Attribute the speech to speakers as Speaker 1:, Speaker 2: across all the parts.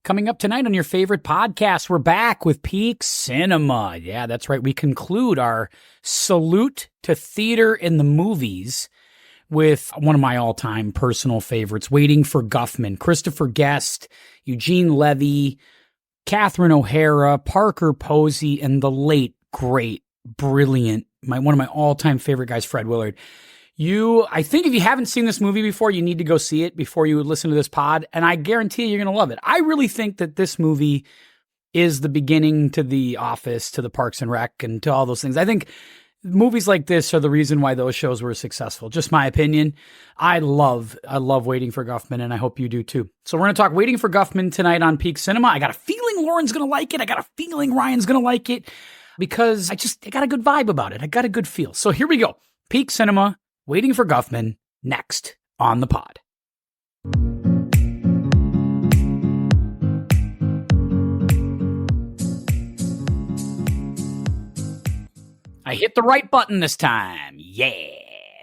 Speaker 1: Coming up tonight on your favorite podcast, we're back with Peak Cinema. Yeah, that's right. We conclude our salute to theater in the movies with one of my all-time personal favorites, Waiting for Guffman, Christopher Guest, Eugene Levy, Catherine O'Hara, Parker Posey, and the late, great, brilliant, one of my all-time favorite guys, Fred Willard. I think if you haven't seen this movie before, you need to go see it before you listen to this pod, and I guarantee you're going to love it. I really think that this movie is the beginning to The Office, to the Parks and Rec, and to all those things. I think movies like this are the reason why those shows were successful. Just my opinion. I love Waiting for Guffman, and I hope you do too. So we're going to talk Waiting for Guffman tonight on Peak Cinema. I got a feeling Lauren's going to like it. I got a feeling Ryan's going to like it because I got a good vibe about it. I got a good feel. So here we go. Peak Cinema, Waiting for Guffman, next on the pod. I hit the right button this time. Yeah.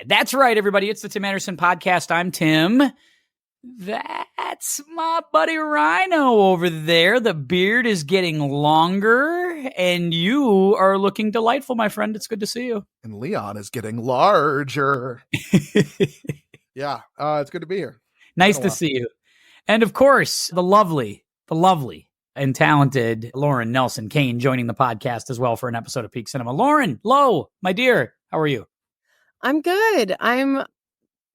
Speaker 1: That's right, everybody. It's the Tim Anderson Podcast. I'm Tim. That's my buddy Rhino over there. The beard is getting longer, and you are looking delightful, my friend. It's good to see you.
Speaker 2: And Leon is getting larger. Yeah, it's good to be here.
Speaker 1: Nice to see you. And of course, the lovely and talented Lauren Nelson Kane joining the podcast as well for an episode of Peak Cinema. Lauren, hello, my dear. How are you?
Speaker 3: I'm good. I'm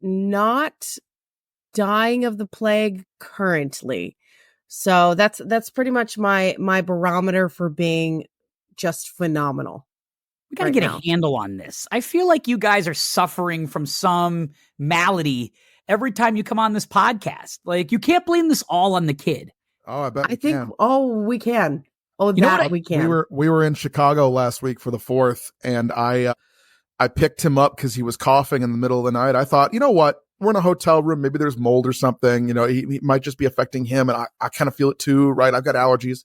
Speaker 3: not dying of the plague currently. So that's pretty much my barometer for being just phenomenal.
Speaker 1: We got to get a handle on this. I feel like you guys are suffering from some malady every time you come on this podcast. Like, you can't blame this all on the kid.
Speaker 2: Oh, I bet
Speaker 3: we can. We can. Oh,
Speaker 1: you know
Speaker 3: we can.
Speaker 2: We were in Chicago last week for the 4th, and I picked him up because he was coughing in the middle of the night. I thought, you know what? We're in a hotel room. Maybe there's mold or something. You know, he might just be affecting him, and I kind of feel it too, right? I've got allergies.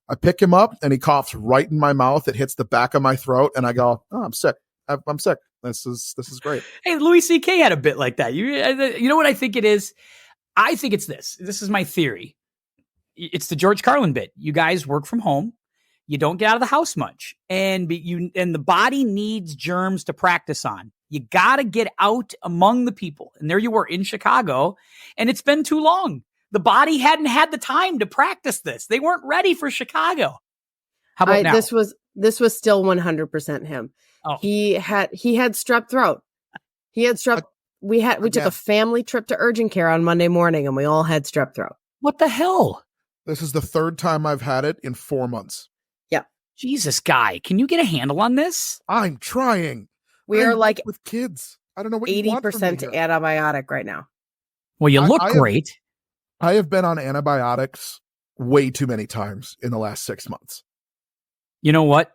Speaker 2: I pick him up, and he coughs right in my mouth. It hits the back of my throat, and I go, "Oh, I'm sick. I'm sick. This is great."
Speaker 1: Hey, Louis C.K. had a bit like that. You know what I think it is? I think it's this. This is my theory. It's the George Carlin bit. You guys work from home. You don't get out of the house much, and the body needs germs to practice on. You got to get out among the people. And there you were in Chicago, and it's been too long. The body hadn't had the time to practice this. They weren't ready for Chicago. How about now?
Speaker 3: This was still 100% him.
Speaker 1: Oh.
Speaker 3: He had strep throat. He had strep. We took a family trip to urgent care on Monday morning, and we all had strep throat.
Speaker 1: What the hell?
Speaker 2: This is the 3rd time I've had it in 4 months.
Speaker 3: Yeah.
Speaker 1: Jesus, guy, can you get a handle on this?
Speaker 2: I'm trying.
Speaker 3: We are like
Speaker 2: with kids. I don't know what
Speaker 3: 80% antibiotic right now.
Speaker 1: Well, you look great.
Speaker 2: I have been on antibiotics way too many times in the last 6 months.
Speaker 1: You know what?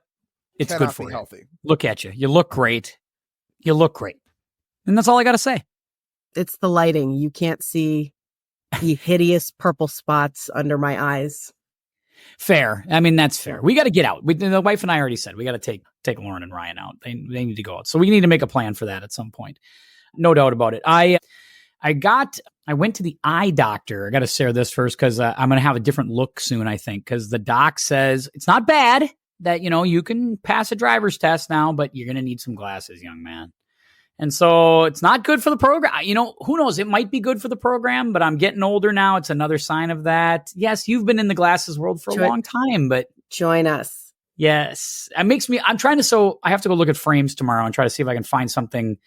Speaker 1: It's
Speaker 2: Cannot
Speaker 1: good for
Speaker 2: be
Speaker 1: you.
Speaker 2: Healthy.
Speaker 1: Look at you. You look great. You look great. And that's all I got to say.
Speaker 3: It's the lighting. You can't see the hideous purple spots under my eyes.
Speaker 1: Fair. I mean, that's fair. We got to get out. The wife and I already said we got to take Lauren and Ryan out. They need to go out. So we need to make a plan for that at some point. No doubt about it. I went to the eye doctor. I got to share this first because I'm going to have a different look soon, I think, because the doc says it's not bad that, you can pass a driver's test now, but you're going to need some glasses, young man. And so it's not good for the program. Who knows? It might be good for the program, but I'm getting older now. It's another sign of that. Yes, you've been in the glasses world for a long time, but
Speaker 3: join us.
Speaker 1: Yes. I have to go look at frames tomorrow and try to see if I can find something,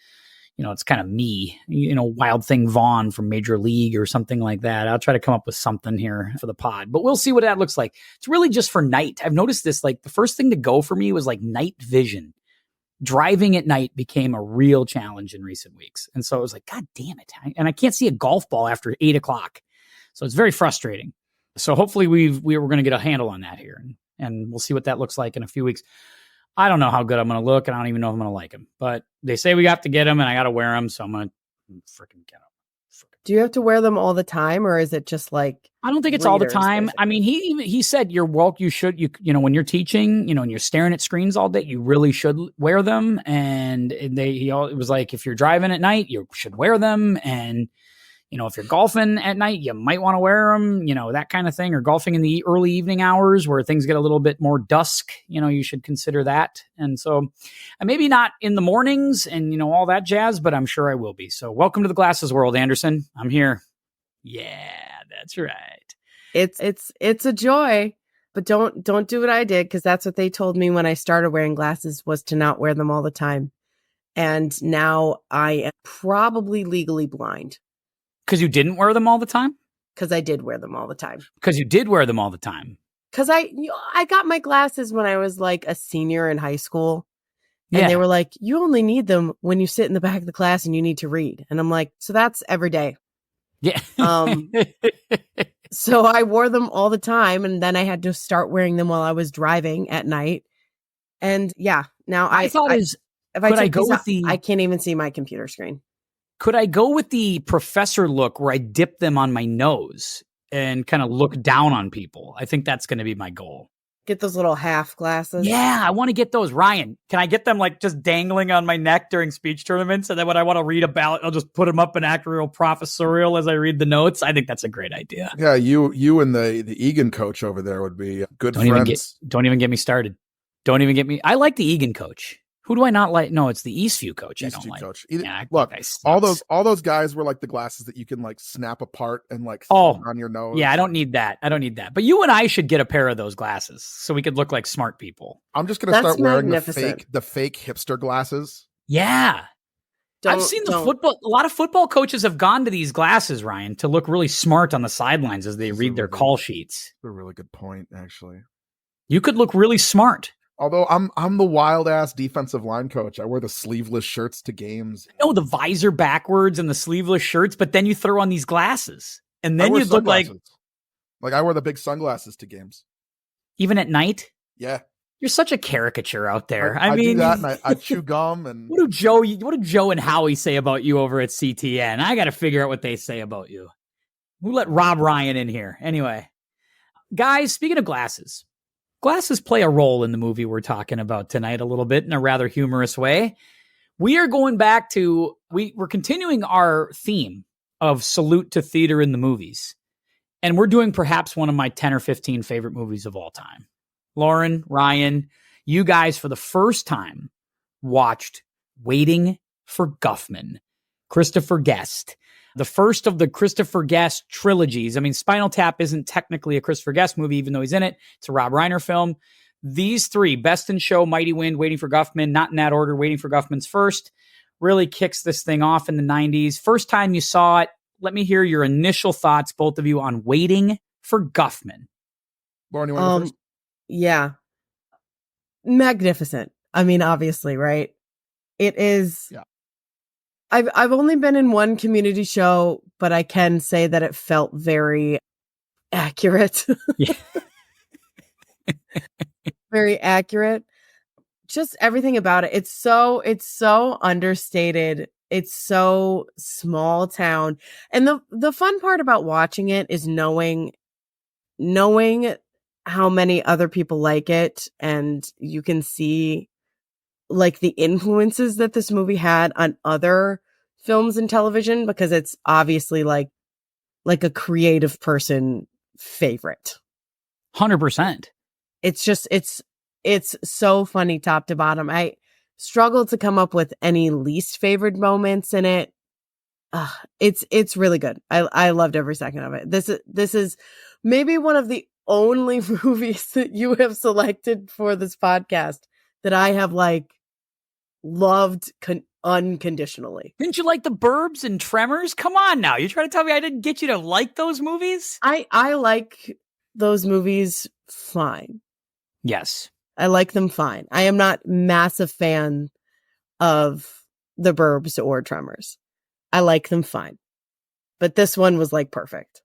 Speaker 1: it's kind of me, Wild Thing Vaughn from Major League or something like that. I'll try to come up with something here for the pod, but we'll see what that looks like. It's really just for night. I've noticed this, like the first thing to go for me was like night vision. Driving at night became a real challenge in recent weeks. And so I was like, God damn it. And I can't see a golf ball after 8:00. So it's very frustrating. So hopefully we're going to get a handle on that here and we'll see what that looks like in a few weeks. I don't know how good I'm going to look, and I don't even know if I'm going to like them, but they say we have to get them and I got to wear them. So I'm going to freaking get them.
Speaker 3: Do you have to wear them all the time, or is it just like?
Speaker 1: I don't think it's all the time. Basically. I mean, he said you should when you're teaching, and you're staring at screens all day, you really should wear them. And it was like, if you're driving at night, you should wear them. And If you're golfing at night, you might want to wear them, that kind of thing, or golfing in the early evening hours where things get a little bit more dusk, you should consider that. And so maybe not in the mornings and, all that jazz, but I'm sure I will be. So welcome to the glasses world, Anderson. I'm here. Yeah, that's right.
Speaker 3: It's a joy, but don't do what I did, because that's what they told me when I started wearing glasses, was to not wear them all the time. And now I am probably legally blind.
Speaker 1: Because you didn't wear them all the time?
Speaker 3: Because I did wear them all the time.
Speaker 1: Because you did wear them all the time.
Speaker 3: Because I got my glasses when I was like a senior in high school. And they were like, you only need them when you sit in the back of the class and you need to read. And I'm like, so that's every day.
Speaker 1: Yeah.
Speaker 3: So I wore them all the time. And then I had to start wearing them while I was driving at night. And now I can't even see my computer screen.
Speaker 1: Could I go with the professor look where I dip them on my nose and kind of look down on people? I think that's going to be my goal.
Speaker 3: Get those little half glasses.
Speaker 1: Yeah, I want to get those. Ryan, can I get them like just dangling on my neck during speech tournaments? And then when I want to read about, I'll just put them up and act real professorial as I read the notes. I think that's a great idea.
Speaker 2: Yeah, you and the Egan coach over there would be good friends.
Speaker 1: Don't even get me started. Don't even get me. I like the Egan coach. Who do I not like? No, it's the Eastview coach. I don't like.
Speaker 2: Coach.
Speaker 1: Look,
Speaker 2: all those guys were like the glasses that you can like snap apart and like throw on your nose.
Speaker 1: Yeah, I don't need that. But you and I should get a pair of those glasses so we could look like smart people.
Speaker 2: I'm just gonna start wearing the fake hipster glasses.
Speaker 1: Yeah. I've seen a lot of football coaches have gone to these glasses, Ryan, to look really smart on the sidelines as they read their call sheets.
Speaker 2: That's a really good point, actually.
Speaker 1: You could look really smart.
Speaker 2: Although I'm the wild ass defensive line coach. I wear the sleeveless shirts to games.
Speaker 1: No, the visor backwards and the sleeveless shirts, but then you throw on these glasses. And then you look like
Speaker 2: I wear the big sunglasses to games.
Speaker 1: Even at night?
Speaker 2: Yeah.
Speaker 1: You're such a caricature out there.
Speaker 2: I mean, do that, and I chew gum. And
Speaker 1: what do Joe and Howie say about you over at CTN? I got to figure out what they say about you. We'll let Rob Ryan in here. Anyway, guys, speaking of glasses play a role in the movie we're talking about tonight a little bit in a rather humorous way. We are going back to, we're continuing our theme of salute to theater in the movies. And we're doing perhaps one of my 10 or 15 favorite movies of all time. Lauren, Ryan, you guys for the first time watched Waiting for Guffman, Christopher Guest. The first of the Christopher Guest trilogies. I mean, Spinal Tap isn't technically a Christopher Guest movie, even though he's in it. It's a Rob Reiner film. These three, Best in Show, Mighty Wind, Waiting for Guffman, not in that order, Waiting for Guffman's first, really kicks this thing off in the 90s. First time you saw it, let me hear your initial thoughts, both of you, on Waiting for Guffman.
Speaker 2: Lauren, you want to go first?
Speaker 3: Yeah. Magnificent. I mean, obviously, right? It is... Yeah. I've only been in one community show, but I can say that it felt very accurate.
Speaker 1: Yeah.
Speaker 3: Very accurate. Just everything about it. It's so understated. It's so small town. And the fun part about watching it is knowing how many other people like it, and you can see like the influences that this movie had on other films and television, because it's obviously like a creative person favorite. 100%. It's just, it's so funny top to bottom. I struggled to come up with any least favorite moments in it. It's really good. I loved every second of it. This is maybe one of the only movies that you have selected for this podcast that I have like loved unconditionally.
Speaker 1: Didn't you like The Burbs and Tremors? Come on now. You're trying to tell me I didn't get you to like those movies?
Speaker 3: I like those movies fine.
Speaker 1: Yes.
Speaker 3: I like them fine. I am not massive fan of The Burbs or Tremors. I like them fine. But this one was like perfect.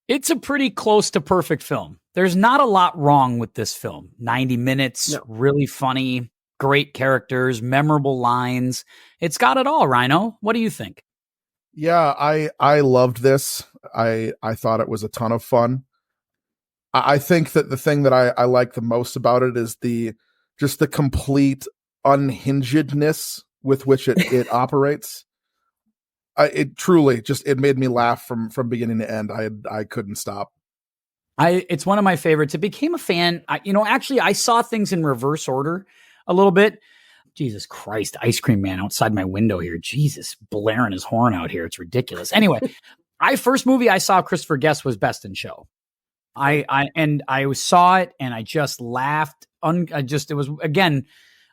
Speaker 1: It's a pretty close to perfect film. There's not a lot wrong with this film. 90 minutes, really funny, great characters, memorable lines. It's got it all, Rhino. What do you think?
Speaker 2: Yeah, I loved this. I thought it was a ton of fun. I think that the thing that I like the most about it is the complete unhingedness with which it operates. It truly just, it made me laugh from beginning to end. I couldn't stop.
Speaker 1: It's one of my favorites. It became a fan. Actually, I saw things in reverse order a little bit. Jesus Christ, Ice Cream Man outside my window here. Jesus, blaring his horn out here. It's ridiculous. Anyway, first movie I saw Christopher Guest was Best in Show. I saw it and I just laughed. It was, again,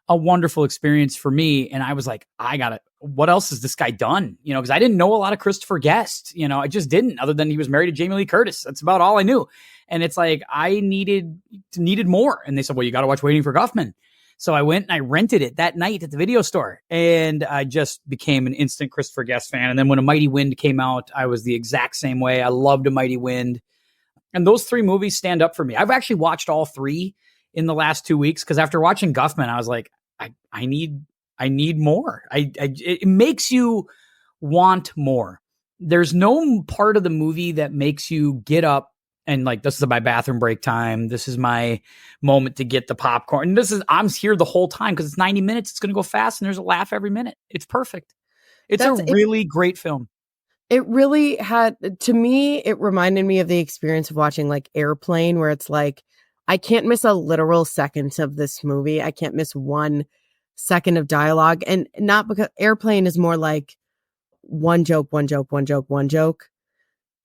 Speaker 1: a wonderful experience for me. And I was like, what else has this guy done? Because I didn't know a lot of Christopher Guest. I just didn't, other than he was married to Jamie Lee Curtis. That's about all I knew. And it's like, I needed more. And they said, well, you got to watch Waiting for Guffman. So I went and I rented it that night at the video store, and I just became an instant Christopher Guest fan. And then when A Mighty Wind came out, I was the exact same way. I loved A Mighty Wind. And those three movies stand up for me. I've actually watched all three in the last 2 weeks, because after watching Guffman, I was like, I need more. It makes you want more. There's no part of the movie that makes you get up and like, this is my bathroom break time. This is my moment to get the popcorn. And I'm here the whole time because it's 90 minutes. It's going to go fast and there's a laugh every minute. It's perfect. It's a really great film.
Speaker 3: It really to me, it reminded me of the experience of watching like Airplane, where it's like, I can't miss a literal second of this movie. I can't miss 1 second of dialogue. And not because Airplane is more like one joke.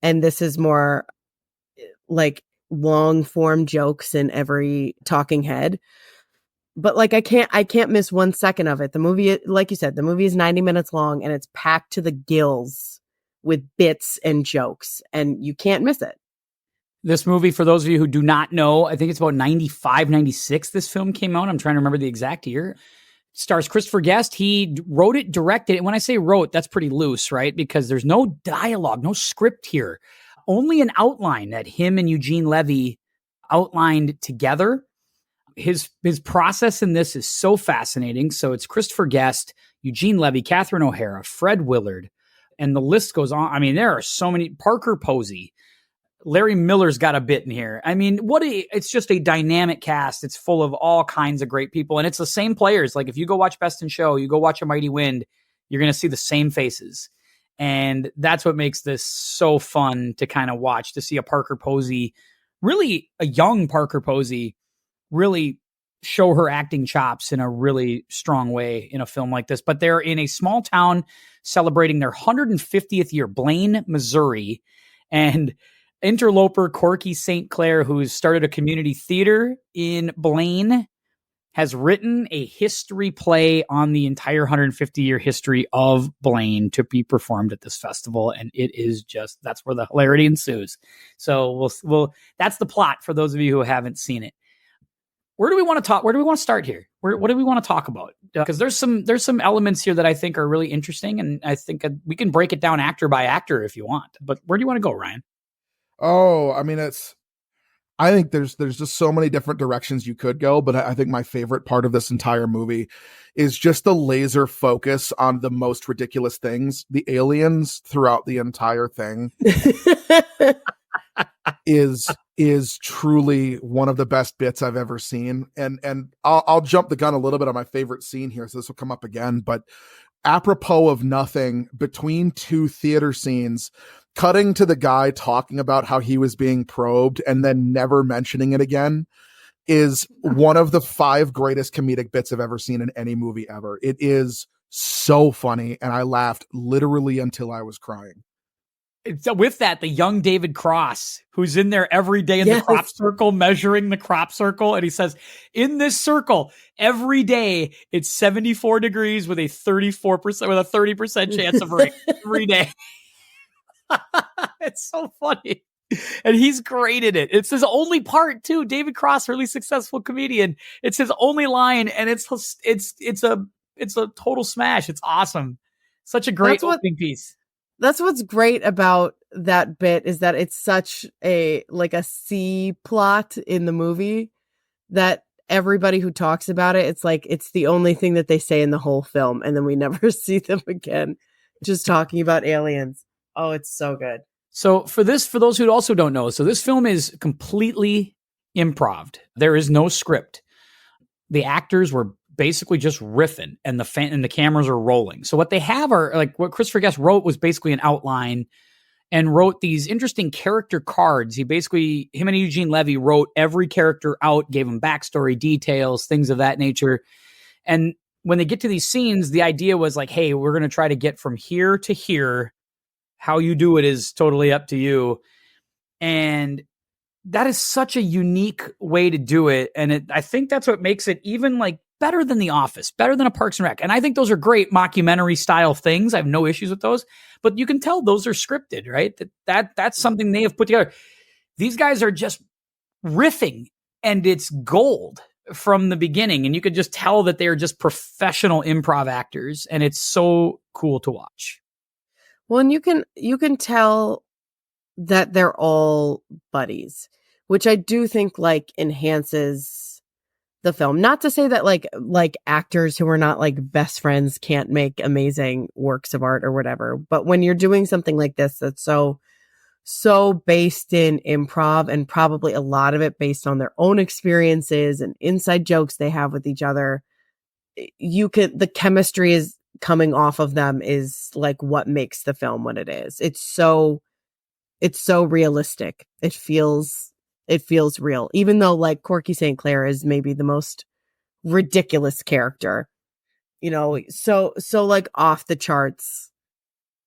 Speaker 3: And this is more like long form jokes in every talking head. But like, I can't miss 1 second of it. The movie, like you said, the movie is 90 minutes long and it's packed to the gills with bits and jokes, and you can't miss it.
Speaker 1: This movie, for those of you who do not know, I think it's about 95, 96 this film came out. I'm trying to remember the exact year. It stars Christopher Guest. He wrote it, directed it. And when I say wrote, that's pretty loose, right? Because there's no dialogue, no script here. Only an outline that him and Eugene Levy outlined together. His process in this is so fascinating. So it's Christopher Guest, Eugene Levy, Catherine O'Hara, Fred Willard, and the list goes on. I mean, there are so many. Parker Posey. Larry Miller's got a bit in here. I mean, it's just a dynamic cast. It's full of all kinds of great people. And it's the same players. Like if you go watch Best in Show, you go watch A Mighty Wind, you're going to see the same faces. And that's what makes this so fun to kind of watch, to see a Parker Posey, really a young Parker Posey, really show her acting chops in a really strong way in a film like this. But they're in a small town celebrating their 150th year, Blaine, Missouri. And interloper Corky St. Clair, who's started a community theater in Blaine, has written a history play on the entire 150-year history of Blaine to be performed at this festival. And it is just, that's where the hilarity ensues. So we'll that's the plot for those of you who haven't seen it. Where do we want to talk? Where do we want to start here? What do we want to talk about? Because there's some elements here that I think are really interesting. And I think we can break it down actor by actor if you want. But where do you want to go, Ryan?
Speaker 2: Oh, I mean, I think there's just so many different directions you could go, but I think my favorite part of this entire movie is just the laser focus on the most ridiculous things. The aliens throughout the entire thing is truly one of the best bits I've ever seen. And I'll jump the gun a little bit on my favorite scene here, so this will come up again, but apropos of nothing, between two theater scenes, cutting to the guy talking about how he was being probed and then never mentioning it again is one of the 5 greatest comedic bits I've ever seen in any movie ever. It is so funny, and I laughed literally until I was crying.
Speaker 1: With that, the young David Cross, who's in there every day in the crop circle, measuring the crop circle. And he says, in this circle, every day, it's 74 degrees with a 30% chance of rain every day. It's so funny. And he's great in it. It's his only part too. David Cross, really successful comedian. It's his only line, and it's a total smash. It's awesome. Such a great opening piece.
Speaker 3: That's what's great about that bit, is that it's such a C plot in the movie that everybody who talks about it, it's like it's the only thing that they say in the whole film, and then we never see them again, just talking about aliens. Oh, it's so good.
Speaker 1: So for those who also don't know, so this film is completely improv. There is no script. The actors were basically just riffing, and the cameras are rolling. So what they have are like what Christopher Guest wrote was basically an outline and wrote these interesting character cards. Him and Eugene Levy wrote every character out, gave them backstory details, things of that nature. And when they get to these scenes, the idea was like, hey, we're going to try to get from here to here. How you do it is totally up to you. And that is such a unique way to do it. And I think that's what makes it even like better than The Office, better than a Parks and Rec. And I think those are great mockumentary style things. I have no issues with those, but you can tell those are scripted, right? That's something they have put together. These guys are just riffing, and it's gold from the beginning. And you could just tell that they are just professional improv actors, and it's so cool to watch.
Speaker 3: Well, and you can tell that they're all buddies, which I do think like enhances the film. Not to say that like actors who are not like best friends can't make amazing works of art or whatever, but when you're doing something like this that's so based in improv, and probably a lot of it based on their own experiences and inside jokes they have with each other, the chemistry is coming off of them is like what makes the film what it is. It's so realistic. It feels real, even though like Corky St. Clair is maybe the most ridiculous character, so like off the charts.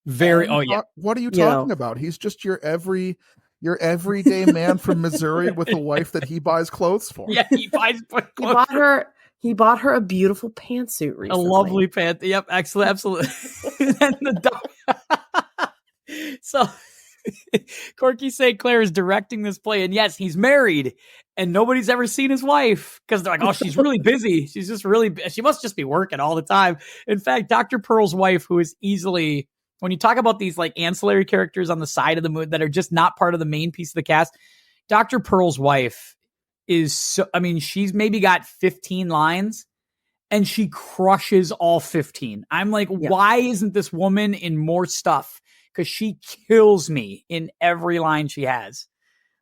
Speaker 1: Very. Oh yeah.
Speaker 2: What are you talking about? He's just your everyday man from Missouri with a wife that he buys clothes for.
Speaker 1: Yeah, he buys clothes.
Speaker 3: He bought her a beautiful pantsuit recently.
Speaker 1: A lovely pant. Yep, excellent, absolutely. And so Corky St. Clair is directing this play, and yes, he's married, and nobody's ever seen his wife because they're like, oh, she's really busy. She must just be working all the time. In fact, Dr. Pearl's wife, who is easily, when you talk about these like ancillary characters on the side of the movie that are just not part of the main piece of the cast, Dr. Pearl's wife is she's maybe got 15 lines and she crushes all 15. I'm like, Why isn't this woman in more stuff? Because she kills me in every line she has.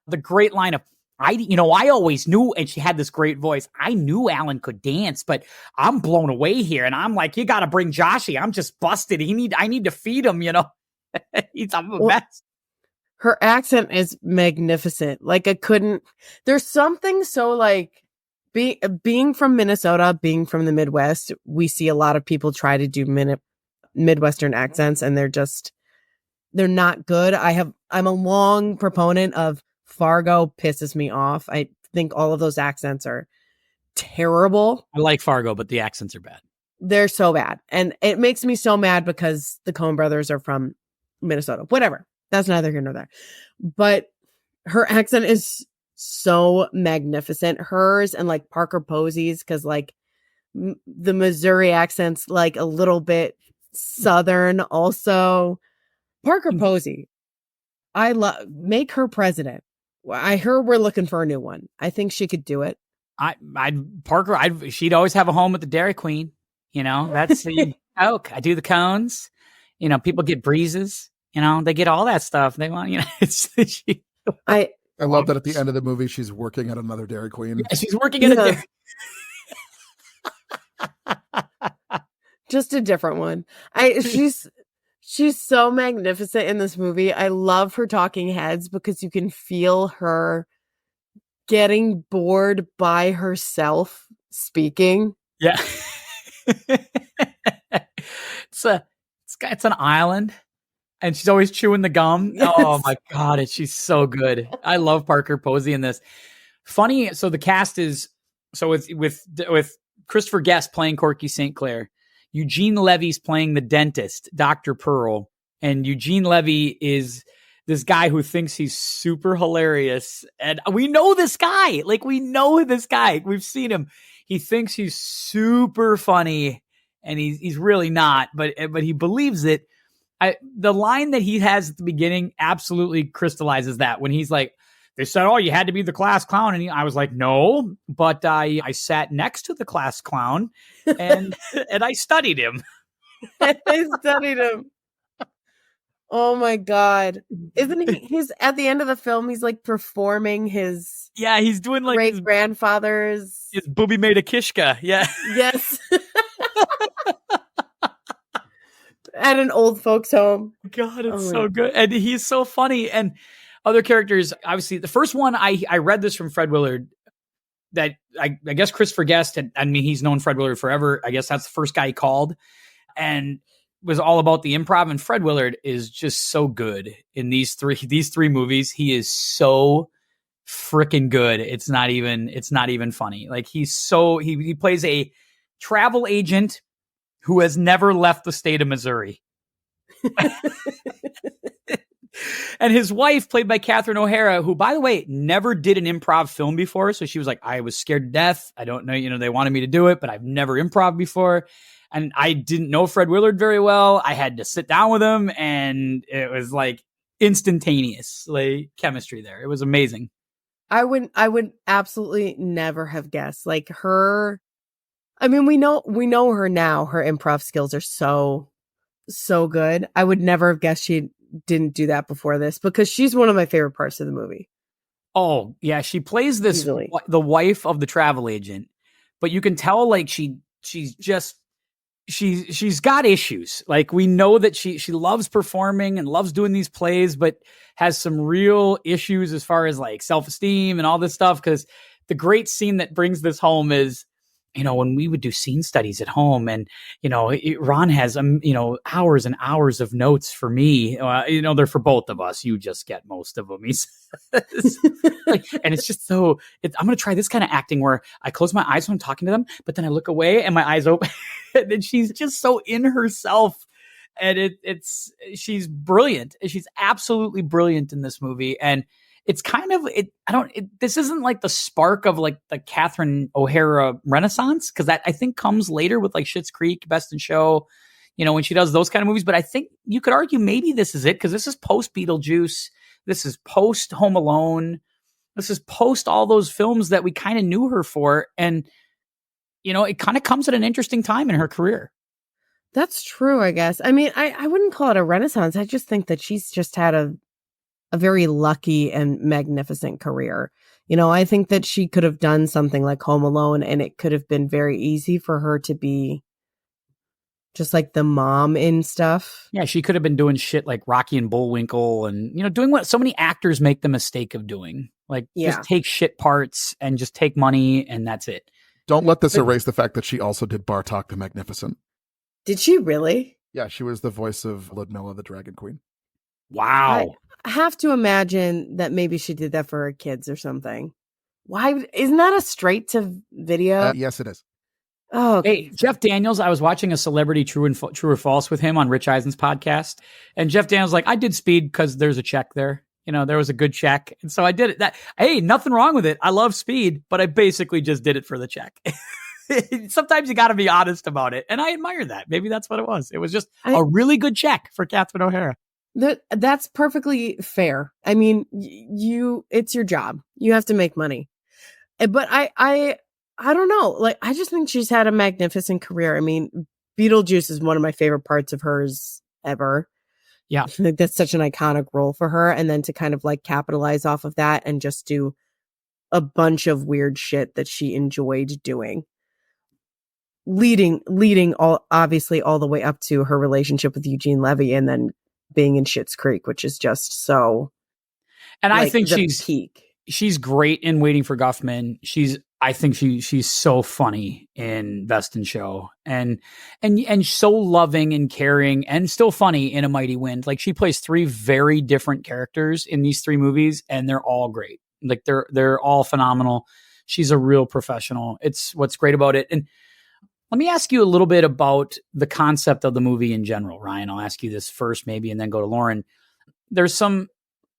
Speaker 1: The great line of, I always knew, and she had this great voice, I knew Alan could dance, but I'm blown away here. And I'm like, you got to bring Joshy. I'm just busted. I need to feed him, I'm a mess.
Speaker 3: Her accent is magnificent. Like there's something so like being from Minnesota, being from the Midwest, we see a lot of people try to do Midwestern accents, and they're not good. I'm a long proponent of Fargo. Pisses me off. I think all of those accents are terrible.
Speaker 1: I like Fargo, but the accents are bad.
Speaker 3: They're so bad. And it makes me so mad because the Coen brothers are from Minnesota. Whatever. That's neither here nor there. But her accent is so magnificent. Hers and like Parker Posey's, because like the Missouri accent's like a little bit Southern also. Parker Posey, make her president. I heard we're looking for a new one. I think she could do it.
Speaker 1: She'd always have a home at the Dairy Queen. That's the Coke. I do the cones. People get breezes. They get all that stuff. They want,
Speaker 2: I love that at the end of the movie, she's working at another Dairy Queen.
Speaker 1: Yeah, she's working at a Dairy.
Speaker 3: Just a different one. She's so magnificent in this movie. I love her talking heads because you can feel her getting bored by herself speaking.
Speaker 1: Yeah. It's an island, and she's always chewing the gum. Yes. Oh my God. She's so good. I love Parker Posey in this. Funny. So the cast is, with Christopher Guest playing Corky St. Clair, Eugene Levy's playing the dentist, Dr. Pearl. And Eugene Levy is this guy who thinks he's super hilarious. And we know this guy. We've seen him. He thinks he's super funny, and he's really not, but he believes it. The line that he has at the beginning absolutely crystallizes that, when he's like, they said, oh, you had to be the class clown. And I was like, no, but I sat next to the class clown and I studied him.
Speaker 3: Oh my God. Isn't he's at the end of the film, he's like performing his
Speaker 1: Yeah, he's doing like
Speaker 3: great grandfather's.
Speaker 1: his booby made a kishka. Yeah.
Speaker 3: Yes. At an old folks home.
Speaker 1: God, it's so good. And he's so funny. And other characters, obviously, the first one, I read this from Fred Willard that I guess Christopher Guest, I mean, he's known Fred Willard forever. I guess that's the first guy he called and was all about the improv. And Fred Willard is just so good in these three movies. He is so freaking good. It's not even funny. Like he plays a travel agent who has never left the state of Missouri. And his wife, played by Catherine O'Hara, who, by the way, never did an improv film before. So she was like, I was scared to death. I don't know, they wanted me to do it, but I've never improv before. And I didn't know Fred Willard very well. I had to sit down with him, and it was like instantaneous, like chemistry there. It was amazing.
Speaker 3: I would absolutely never have guessed. Like her, I mean, we know her now. Her improv skills are so good. I would never have guessed she didn't do that before this, because she's one of my favorite parts of the movie.
Speaker 1: Oh, yeah. She plays this,
Speaker 3: Easily.
Speaker 1: The wife of the travel agent, but you can tell like she's got issues. Like we know that she loves performing and loves doing these plays, but has some real issues as far as like self-esteem and all this stuff. Cause the great scene that brings this home is, when we would do scene studies at home and, Ron has, hours and hours of notes for me, they're for both of us. You just get most of them. He says, and it's just I'm going to try this kind of acting where I close my eyes when I'm talking to them, but then I look away and my eyes open. And she's just so in herself. And she's brilliant. She's absolutely brilliant in this movie. And it's kind of, this isn't like the spark of like the Catherine O'Hara renaissance. Cause that I think comes later with like Schitt's Creek, Best in Show, when she does those kind of movies. But I think you could argue maybe this is it. Cause this is post Beetlejuice. This is post Home Alone. This is post all those films that we kind of knew her for. And, it kind of comes at an interesting time in her career.
Speaker 3: That's true, I guess. I mean, I wouldn't call it a renaissance. I just think that she's just had a very lucky and magnificent career. I think that she could have done something like Home Alone, and it could have been very easy for her to be just like the mom in stuff.
Speaker 1: Yeah, she could have been doing shit like Rocky and Bullwinkle and, doing what so many actors make the mistake of doing. Like, just take shit parts and just take money, and that's it.
Speaker 2: Don't let this erase the fact that she also did Bartok the Magnificent.
Speaker 3: Did she really?
Speaker 2: Yeah, she was the voice of Ludmilla, the Dragon Queen.
Speaker 1: Wow.
Speaker 3: I have to imagine that maybe she did that for her kids or something. Why? Isn't that a straight to video?
Speaker 2: Yes, it is.
Speaker 3: Oh, okay.
Speaker 1: Hey, Jeff Daniels, I was watching a Celebrity True or False with him on Rich Eisen's podcast. And Jeff Daniels was like, I did Speed because there's a check there. There was a good check. And so I did it. Hey, nothing wrong with it. I love Speed, but I basically just did it for the check. Sometimes you got to be honest about it. And I admire that. Maybe that's what it was. It was just a really good check for Catherine O'Hara.
Speaker 3: That's perfectly fair. I mean, it's your job. You have to make money. But I don't know. Like, I just think she's had a magnificent career. I mean, Beetlejuice is one of my favorite parts of hers ever.
Speaker 1: Yeah.
Speaker 3: I think that's such an iconic role for her. And then to kind of like capitalize off of that and just do a bunch of weird shit that she enjoyed doing. Leading obviously all the way up to her relationship with Eugene Levy and then being in Schitt's Creek, which is just so.
Speaker 1: And
Speaker 3: like,
Speaker 1: I think she's great in Waiting for Guffman. I think she's so funny in Best in Show and so loving and caring and still funny in A Mighty Wind. Like, she plays three very different characters in these three movies, and they're all great. Like, they're all phenomenal. She's a real professional. It's what's great about it. And let me ask you a little bit about the concept of the movie in general, Ryan. I'll ask you this first maybe, and then go to Lauren.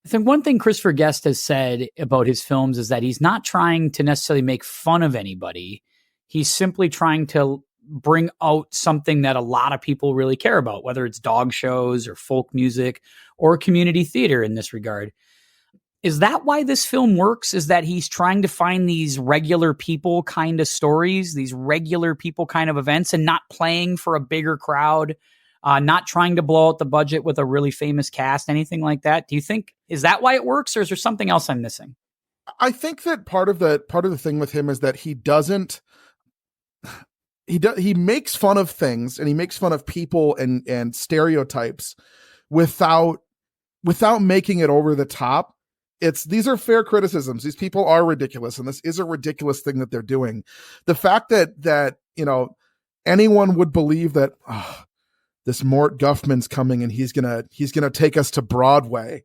Speaker 1: I think one thing Christopher Guest has said about his films is that he's not trying to necessarily make fun of anybody. He's simply trying to bring out something that a lot of people really care about, whether it's dog shows or folk music or community theater in this regard. Is that why this film works? Is that he's trying to find these regular people kind of stories, these regular people kind of events, and not playing for a bigger crowd, not trying to blow out the budget with a really famous cast, anything like that? Do you think, is that why it works, or is there something else I'm missing?
Speaker 2: I think that part of the thing with him is that he doesn't he makes fun of things, and he makes fun of people and stereotypes without making it over the top. These are fair criticisms. These people are ridiculous, and this is a ridiculous thing that they're doing. The fact that anyone would believe that this Mort Guffman's coming and he's gonna take us to Broadway.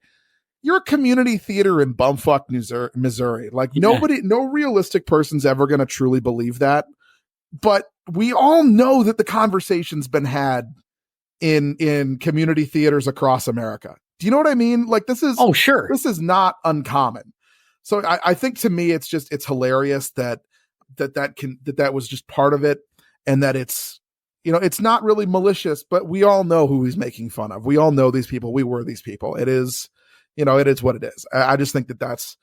Speaker 2: You're a community theater in bumfuck Missouri. Like no realistic person's ever gonna truly believe that. But we all know that the conversation's been had in community theaters across America. Do you know what I mean? Like this is this is not uncommon. So I think to me it's hilarious that was just part of it, and that it's not really malicious, but we all know who he's making fun of. We all know these people. We were these people. It is what it is. I just think that's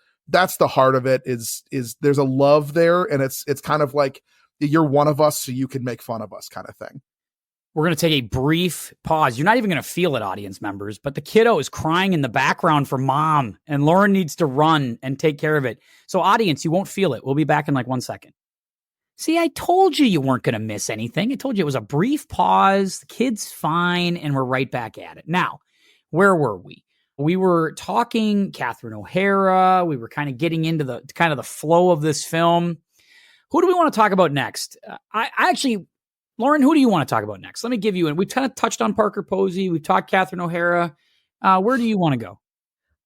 Speaker 2: the heart of it is there's a love there, and it's kind of like you're one of us, so you can make fun of us kind of thing.
Speaker 1: We're going to take a brief pause. You're not even going to feel it, audience members, but the kiddo is crying in the background for mom, and Lauren needs to run and take care of it. So audience, you won't feel it. We'll be back in like 1 second. See, I told you weren't going to miss anything. I told you it was a brief pause. The kid's fine, and we're right back at it. Now, where were we? We were talking Catherine O'Hara. We were kind of getting into the flow of this film. Who do we want to talk about next? I actually, Lauren, who do you want to talk about next? Let me give you, and we've kind of touched on Parker Posey. We've talked Catherine O'Hara. Where do you want to go?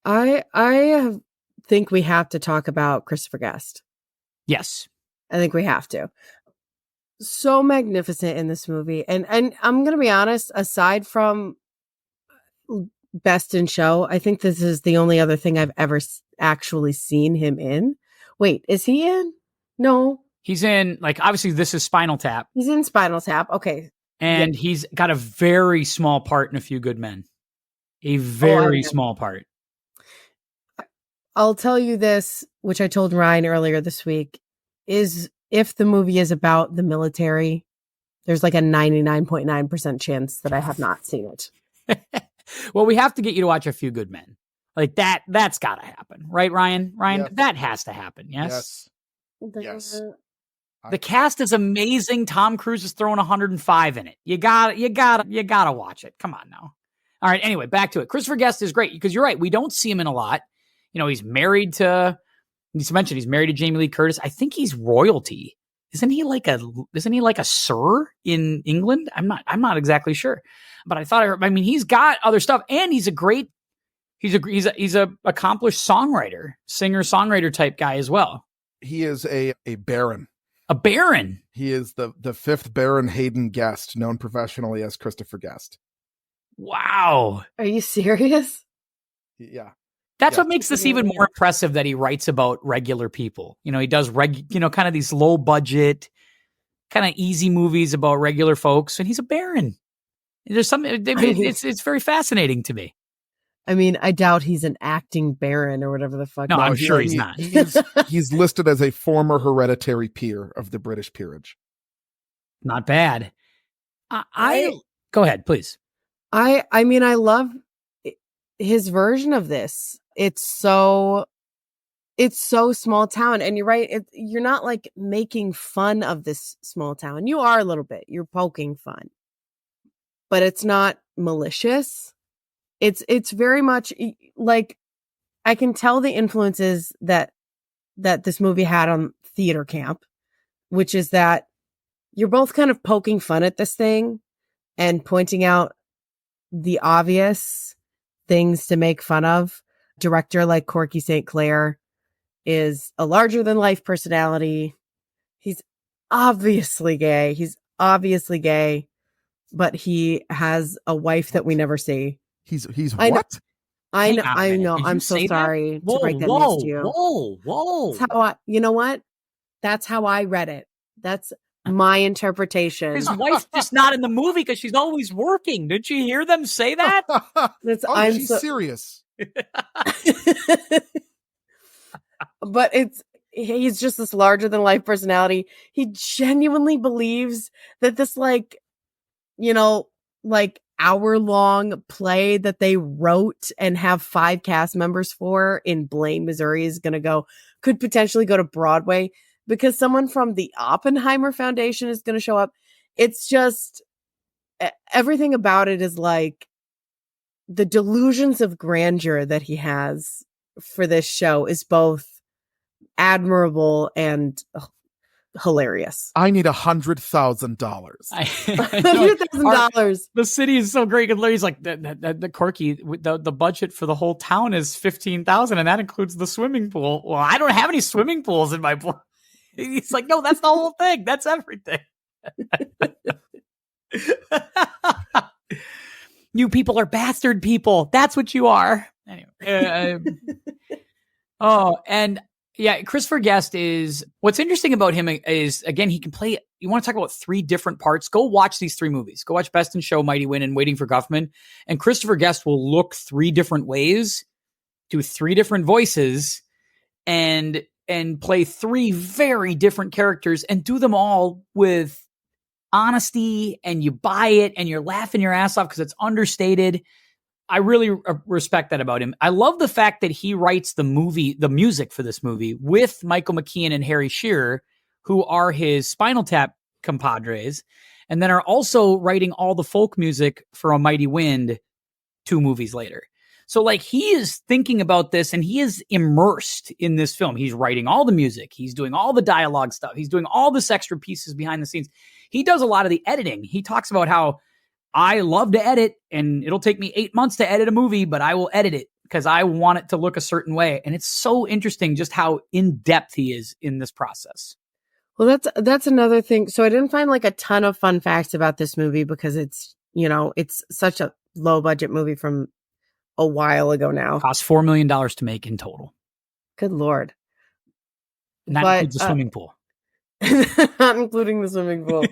Speaker 3: I think we have to talk about Christopher Guest.
Speaker 1: Yes.
Speaker 3: I think we have to. So magnificent in this movie. And I'm going to be honest, aside from Best in Show, I think this is the only other thing I've ever actually seen him in. Wait, is he in? No.
Speaker 1: He's in, like, obviously this is Spinal Tap.
Speaker 3: He's in Spinal Tap. Okay.
Speaker 1: And he's got a very small part in A Few Good Men. A very small part.
Speaker 3: I'll tell you this, which I told Ryan earlier this week, is if the movie is about the military, there's like a 99.9% chance that I have not seen it.
Speaker 1: Well, we have to get you to watch A Few Good Men. Like that's got to happen. Right, Ryan?
Speaker 2: Yes.
Speaker 1: That has to happen. Yes.
Speaker 2: Yes.
Speaker 1: The cast is amazing. Tom Cruise is throwing 105 in it. You gotta watch it. Come on now. All right. Anyway, back to it. Christopher Guest is great because you're right. We don't see him in a lot. He's married to Jamie Lee Curtis. I think he's royalty. Isn't he like a sir in England? I'm not exactly sure, but he's got other stuff, and he's a accomplished singer-songwriter type guy as well.
Speaker 2: He is a baron.
Speaker 1: A baron.
Speaker 2: He is the fifth Baron Hayden Guest, known professionally as Christopher Guest.
Speaker 1: Wow.
Speaker 3: Are you serious?
Speaker 2: Yeah.
Speaker 1: That's what makes this even more impressive, that he writes about regular people. He does kind of these low budget, kind of easy movies about regular folks, and he's a baron. There's something, it's very fascinating to me.
Speaker 3: I mean, I doubt he's an acting baron or whatever the fuck.
Speaker 1: No, I'm sure he's not.
Speaker 2: He's listed as a former hereditary peer of the British peerage.
Speaker 1: Not bad. Go ahead, please.
Speaker 3: I mean, I love his version of this. It's so small town, and you're right. You're not like making fun of this small town. You are a little bit. You're poking fun, but it's not malicious. It's very much like, I can tell the influences that this movie had on theater camp, which is that you're both kind of poking fun at this thing and pointing out the obvious things to make fun of. Director like Corky St. Clair is a larger than life personality. He's obviously gay, but he has a wife that we never see.
Speaker 2: He's what?
Speaker 3: I know. I'm so sorry to break that news to you.
Speaker 1: Whoa.
Speaker 3: You know what? That's how I read it. That's my interpretation.
Speaker 1: His wife's just not in the movie because she's always working. Did you hear them say that?
Speaker 2: She's serious.
Speaker 3: But he's just this larger than life personality. He genuinely believes that this, like hour-long play that they wrote and have 5 cast members for in Blaine, Missouri could potentially go to Broadway because someone from the Oppenheimer Foundation is going to show up. It's just everything about it is like the delusions of grandeur that he has for this show is both admirable and hilarious.
Speaker 2: I need $100,000.
Speaker 3: $100,000.
Speaker 1: The city is so great. Larry's like the Corky. The budget for the whole town is $15,000, and that includes the swimming pool. Well, I don't have any swimming pools in my pool. He's like, no, that's the whole thing. That's everything. You people are bastard people. That's what you are. Anyway. And yeah, Christopher Guest is, what's interesting about him is, again, he can play, you want to talk about 3 different parts, go watch these 3 movies. Go watch Best in Show, Mighty Win, and Waiting for Guffman. And Christopher Guest will look 3 different ways, do 3 different voices, and play 3 very different characters and do them all with honesty, and you buy it and you're laughing your ass off because it's understated. I really respect that about him. I love the fact that he writes the music for this movie with Michael McKean and Harry Shearer, who are his Spinal Tap compadres, and then are also writing all the folk music for A Mighty Wind 2 movies later. So like he is thinking about this and he is immersed in this film. He's writing all the music. He's doing all the dialogue stuff. He's doing all this extra pieces behind the scenes. He does a lot of the editing. He talks about how I love to edit and it'll take me 8 months to edit a movie, but I will edit it because I want it to look a certain way. And it's so interesting just how in depth he is in this process.
Speaker 3: Well, that's another thing. So I didn't find like a ton of fun facts about this movie because it's such a low budget movie from a while ago now.
Speaker 1: Cost $4 million to make in total.
Speaker 3: Good Lord.
Speaker 1: And that includes the swimming pool.
Speaker 3: Not including the swimming pool.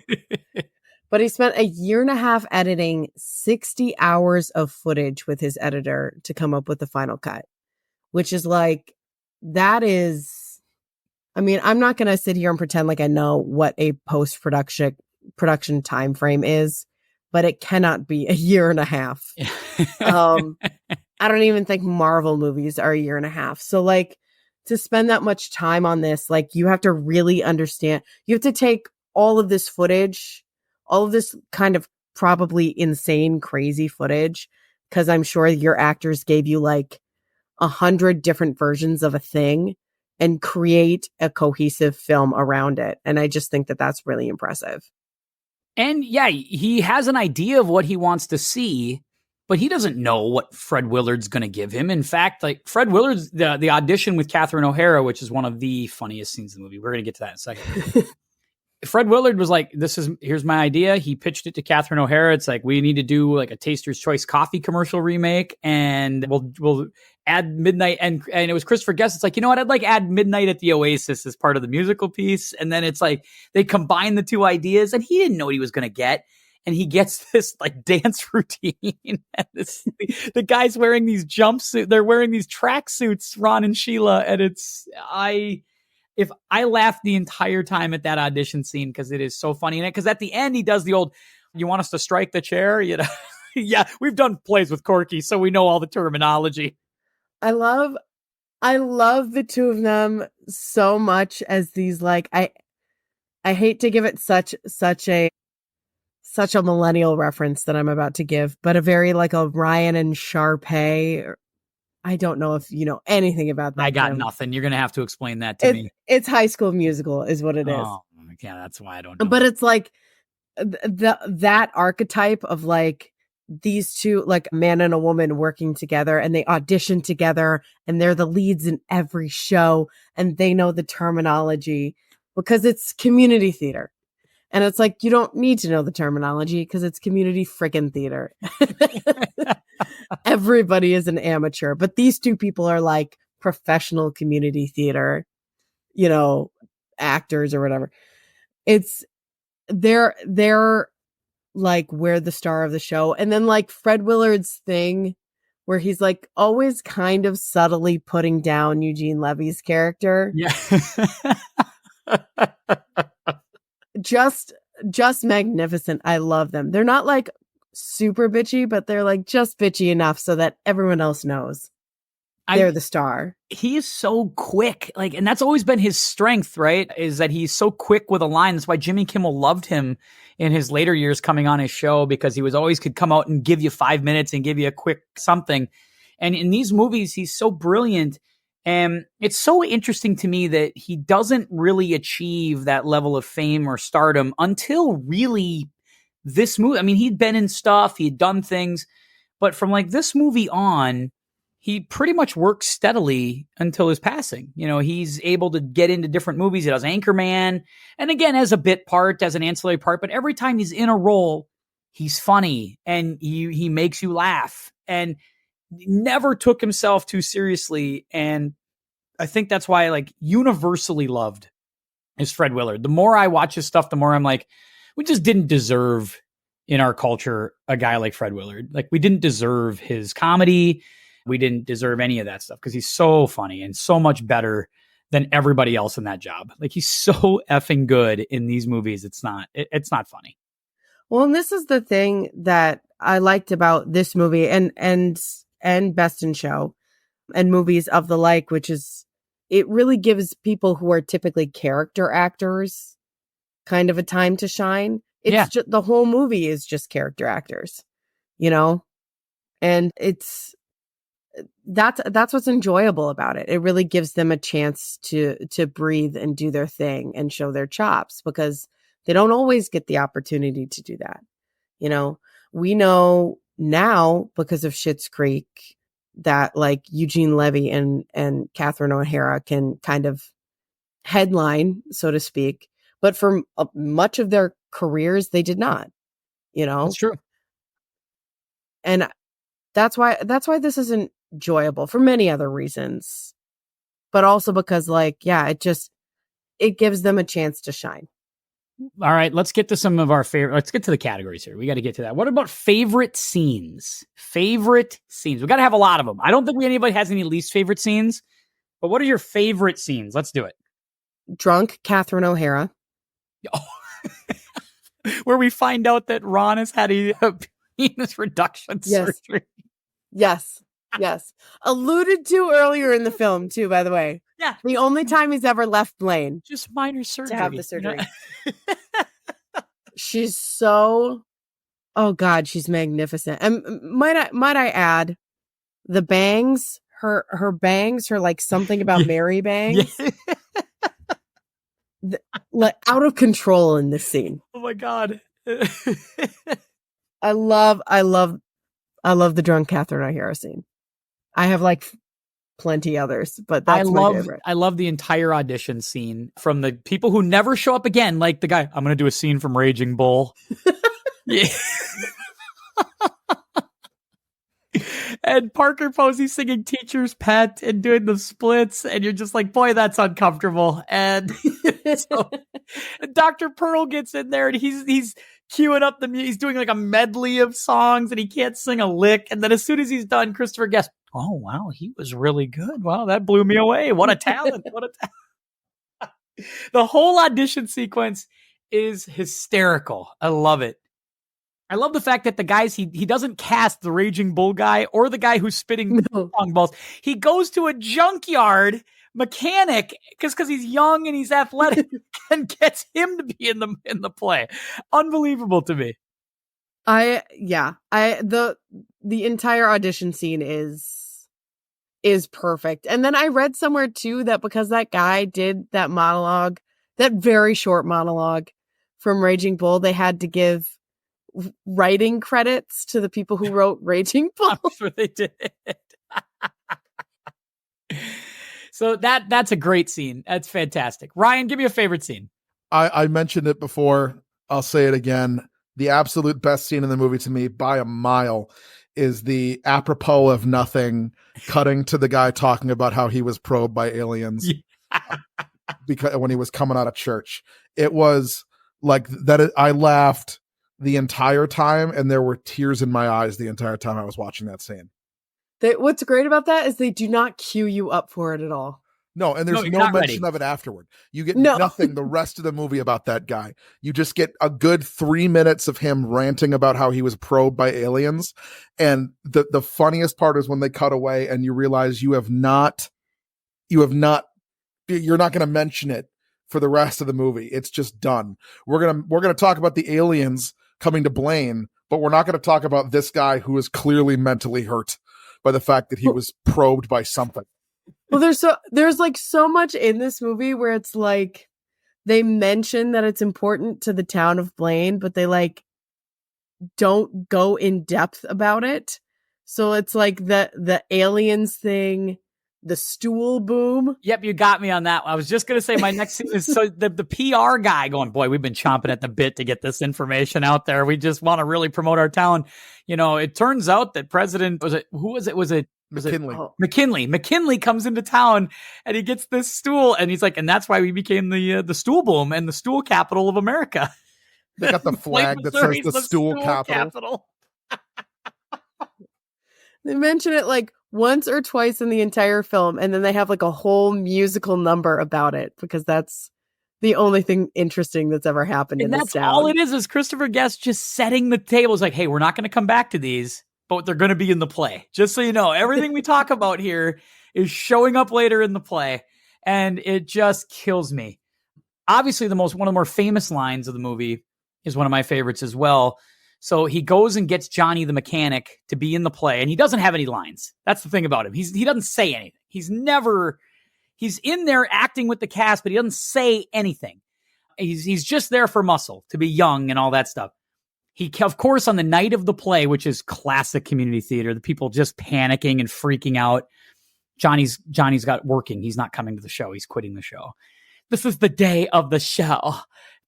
Speaker 3: But he spent a year and a half editing 60 hours of footage with his editor to come up with the final cut, which is like, that is, I mean, I'm not going to sit here and pretend like I know what a post-production time frame is, but it cannot be a year and a half. I don't even think Marvel movies are a year and a half. So like to spend that much time on this, like you have to really understand, you have to take all of this footage, all of this kind of probably insane, crazy footage, because I'm sure your actors gave you like 100 different versions of a thing and create a cohesive film around it. And I just think that that's really impressive.
Speaker 1: And yeah, he has an idea of what he wants to see, but he doesn't know what Fred Willard's going to give him. In fact, like Fred Willard's, the audition with Catherine O'Hara, which is one of the funniest scenes in the movie. We're going to get to that in a second. Fred Willard was like, here's my idea. He pitched it to Catherine O'Hara. It's like, we need to do like a Taster's Choice coffee commercial remake, and we'll add Midnight. And it was Christopher Guest. It's like, you know what? I'd like add Midnight at the Oasis as part of the musical piece. And then it's like, they combine the 2 ideas, and he didn't know what he was going to get. And he gets this like dance routine. And the guy's wearing these jumpsuits. They're wearing these tracksuits, Ron and Sheila. And if I laughed the entire time at that audition scene because it is so funny in it. Because at the end, he does the old, you want us to strike the chair? You know, yeah, we've done plays with Corky, so we know all the terminology. I
Speaker 3: love the 2 of them so much as these, like, I hate to give it such a millennial reference that I'm about to give, but a very like a Ryan and Sharpay. I don't know if you know anything about that.
Speaker 1: I got nothing. You're going to have to explain that to me.
Speaker 3: It's High School Musical is what it is.
Speaker 1: Oh, yeah, that's why I don't know.
Speaker 3: But it's like that archetype of like these 2, like a man and a woman working together, and they audition together, and they're the leads in every show, and they know the terminology because it's community theater. And it's like, you don't need to know the terminology because it's community friggin' theater. Everybody is an amateur, but these 2 people are like professional community theater, actors or whatever. They're like, we're the star of the show. And then like Fred Willard's thing where he's like always kind of subtly putting down Eugene Levy's character.
Speaker 1: Yeah.
Speaker 3: Just magnificent. I love them. They're not like super bitchy, but they're like just bitchy enough so that everyone else knows they're the star.
Speaker 1: He is so quick, like, and that's always been his strength, right? Is that he's so quick with a line. That's why Jimmy Kimmel loved him in his later years coming on his show, because he was always could come out and give you 5 minutes and give you a quick something. And in these movies, he's so brilliant. And it's so interesting to me that he doesn't really achieve that level of fame or stardom until really this movie. I mean, he'd been in stuff, he'd done things, but from like this movie on, he pretty much works steadily until his passing. You know, he's able to get into different movies. He does Anchorman, and again, as a bit part, as an ancillary part, but every time he's in a role, he's funny and he makes you laugh, and never took himself too seriously. And I think that's why, like, universally loved is Fred Willard. The more I watch his stuff, the more I'm like, we just didn't deserve in our culture a guy like Fred Willard. Like, we didn't deserve his comedy. We didn't deserve any of that stuff because he's so funny and so much better than everybody else in that job. Like, he's so effing good in these movies. It's not funny.
Speaker 3: Well, and this is the thing that I liked about this movie and Best in Show and movies of the like, which is it really gives people who are typically character actors kind of a time to shine. It's just, the whole movie is just character actors, you know, and that's what's enjoyable about it. It really gives them a chance to breathe and do their thing and show their chops, because they don't always get the opportunity to do that. You know, we know now because of Schitt's Creek that like Eugene Levy and Catherine O'Hara can kind of headline, so to speak, but for much of their careers, they did not, you know.
Speaker 1: That's true.
Speaker 3: And that's why this isn't enjoyable for many other reasons, but also because it gives them a chance to shine.
Speaker 1: All right, let's get to some of our favorite. Let's get to the categories here. We got to get to that. What about favorite scenes? Favorite scenes. We got to have a lot of them. I don't think anybody has any least favorite scenes, but what are your favorite scenes? Let's do it.
Speaker 3: Drunk Catherine O'Hara.
Speaker 1: Oh. Where we find out that Ron has had a penis reduction surgery.
Speaker 3: Yes. Alluded to earlier in the film, too, by the way.
Speaker 1: Yeah.
Speaker 3: The only time he's ever left Blaine.
Speaker 1: Just minor surgery.
Speaker 3: To have the surgery. You know? She's so... Oh, God, she's magnificent. And might I add, the bangs, her bangs, her like something about Mary bangs. Yeah. Like out of control in this scene.
Speaker 1: Oh, my God.
Speaker 3: I love the drunk Catherine O'Hara scene. I have like plenty others, but that's my favorite.
Speaker 1: I love the entire audition scene from the people who never show up again. Like the guy, I'm going to do a scene from Raging Bull. Yeah. And Parker Posey singing Teacher's Pet and doing the splits. And you're just like, boy, that's uncomfortable. And so Dr. Pearl gets in there and he's queuing up he's doing like a medley of songs and he can't sing a lick. And then as soon as he's done, Christopher Guest, oh, wow, he was really good. Wow, that blew me away. What a talent. The whole audition sequence is hysterical. I love it. I love the fact that the guys, he doesn't cast the Raging Bull guy or the guy who's spitting pong balls. He goes to a junkyard mechanic because he's young and he's athletic and gets him to be in the play. Unbelievable to me. The entire audition scene is perfect. And then I read somewhere too that because that guy did that monologue, that very short monologue from Raging Bull, they had to give writing credits to the people who wrote Raging Bull. I'm sure they did. So that's a great scene. That's fantastic. Ryan, give me a favorite scene.
Speaker 2: I mentioned it before. I'll say it again. The absolute best scene in the movie to me by a mile is the apropos of nothing cutting to the guy talking about how he was probed by aliens. Yeah. Because when he was coming out of church, it was like that. I laughed the entire time and there were tears in my eyes the entire time I was watching that scene.
Speaker 3: What's great about that is they do not cue you up for it at all.
Speaker 2: No, and there's
Speaker 1: you're
Speaker 2: no
Speaker 1: not
Speaker 2: mention
Speaker 1: ready.
Speaker 2: of it afterward. You get
Speaker 3: No.
Speaker 2: nothing the rest of the movie about that guy. You just get a good 3 minutes of him ranting about how he was probed by aliens. And the funniest part is when they cut away and you realize you're not going to mention it for the rest of the movie. It's just done. We're going to talk about the aliens coming to Blaine, but we're not going to talk about this guy who is clearly mentally hurt by the fact that he was probed by something.
Speaker 3: Well, there's like so much in this movie where it's like they mention that it's important to the town of Blaine, but they like don't go in depth about it. So it's like the aliens thing, the stool boom.
Speaker 1: Yep, you got me on that. I was just going to say my next scene is so the PR guy going, boy, we've been chomping at the bit to get this information out there. We just want to really promote our town. You know, it turns out that
Speaker 2: McKinley.
Speaker 1: McKinley comes into town and he gets this stool and he's like, and that's why we became the stool boom and the stool capital of America.
Speaker 2: They got the flag that says the stool capital.
Speaker 3: They mention it like once or twice in the entire film, and then they have like a whole musical number about it because that's the only thing interesting that's ever happened in this town.
Speaker 1: All it is Christopher Guest just setting the table. It's like, hey, we're not going to come back to these, but they're going to be in the play. Just so you know, everything we talk about here is showing up later in the play, and it just kills me. Obviously, one of the more famous lines of the movie is one of my favorites as well. So he goes and gets Johnny the mechanic to be in the play, and he doesn't have any lines. That's the thing about him. He doesn't say anything. He's in there acting with the cast, but he doesn't say anything. He's just there for muscle, to be young and all that stuff. He, of course, on the night of the play, which is classic community theater, the people just panicking and freaking out. Johnny's got working. He's not coming to the show. He's quitting the show. This is the day of the show.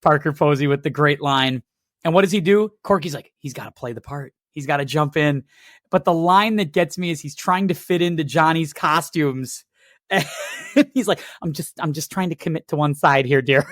Speaker 1: Parker Posey with the great line. And what does he do? Corky's like, he's got to play the part. He's got to jump in. But the line that gets me is he's trying to fit into Johnny's costumes. And he's like, I'm just trying to commit to one side here, dear.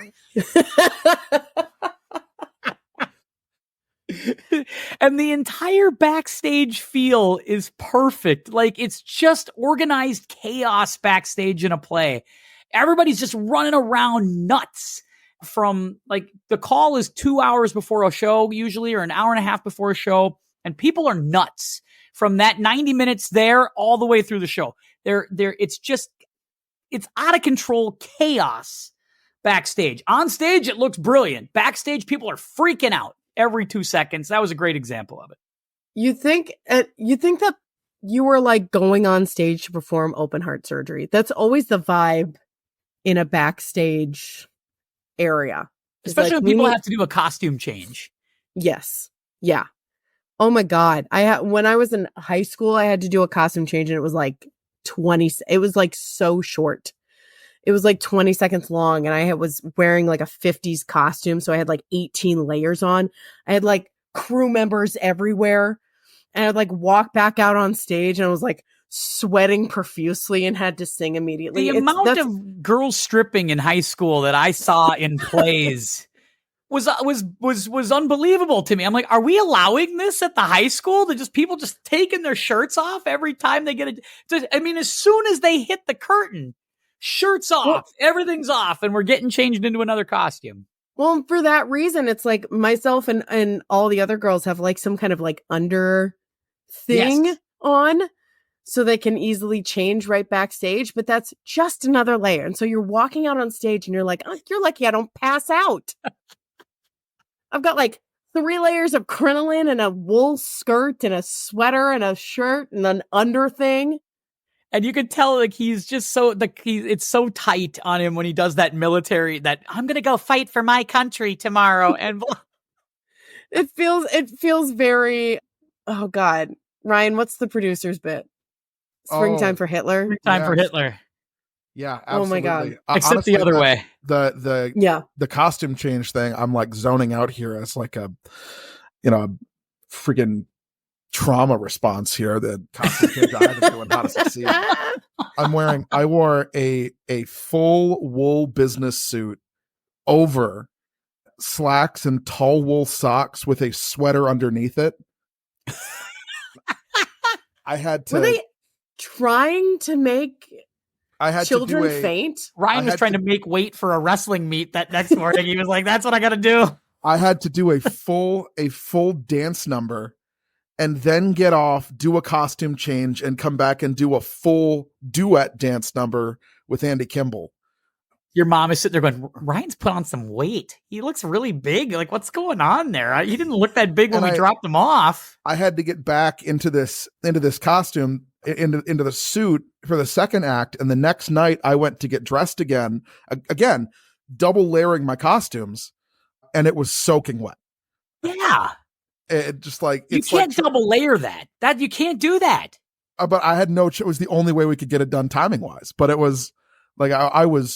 Speaker 1: And the entire backstage feel is perfect. Like, it's just organized chaos backstage in a play. Everybody's just running around nuts. From like the call is 2 hours before a show usually, or an hour and a half before a show, and people are nuts from that 90 minutes there all the way through the show. It's out of control chaos backstage. On stage it looks brilliant. Backstage people are freaking out every 2 seconds. That was a great example of it. You think
Speaker 3: that you were like going on stage to perform open heart surgery. That's always the vibe in a backstage area,
Speaker 1: especially when people have to do a costume change.
Speaker 3: Yes. Yeah. Oh my God. When I was in high school, I had to do a costume change and it was like 20. It was like so short. It was like 20 seconds long. And I was wearing like a 50s costume. So I had like 18 layers on. I had like crew members everywhere. And I'd like walk back out on stage and I was like sweating profusely and had to sing immediately.
Speaker 1: The amount of girls stripping in high school that I saw in plays was unbelievable to me. I'm like, are we allowing this at the high school? To just people just taking their shirts off every time they get as soon as they hit the curtain, shirts off, everything's off, and we're getting changed into another costume.
Speaker 3: Well, for that reason, it's like myself and all the other girls have like some kind of like under thing on. So they can easily change right backstage, but that's just another layer. And so you're walking out on stage and you're like, oh, you're lucky I don't pass out. I've got like 3 layers of crinoline and a wool skirt and a sweater and a shirt and an under thing.
Speaker 1: And you could tell like he's just it's so tight on him when he does that military, that I'm going to go fight for my country tomorrow. And
Speaker 3: it feels very, oh God, Ryan, what's the producer's bit? Springtime for Hitler.
Speaker 1: Springtime for Hitler.
Speaker 2: Yeah, absolutely.
Speaker 3: Oh my God.
Speaker 1: Except honestly, the other way.
Speaker 2: The costume change thing, I'm like zoning out here as like a freaking trauma response here. The costume change I haven't doing How to Succeed. I wore a full wool business suit over slacks and tall wool socks with a sweater underneath it. I had to.
Speaker 3: Were they trying to make
Speaker 2: I had
Speaker 3: Children
Speaker 2: to do a
Speaker 3: faint.
Speaker 1: Ryan was trying to make weight for a wrestling meet that next morning. He was like, "That's what I got to do."
Speaker 2: I had to do a full dance number, and then get off, do a costume change, and come back and do a full duet dance number with Andy Kimball.
Speaker 1: Your mom is sitting there going, "Ryan's put on some weight. He looks really big. Like, what's going on there? He didn't look that big when we dropped him off."
Speaker 2: I had to get back into this costume, into the suit for the second act. And the next night I went to get dressed again, double layering my costumes, and it was soaking wet.
Speaker 1: Yeah.
Speaker 2: It just like,
Speaker 1: you can't double layer that you can't do that.
Speaker 2: But I had it was the only way we could get it done timing wise, but it was like,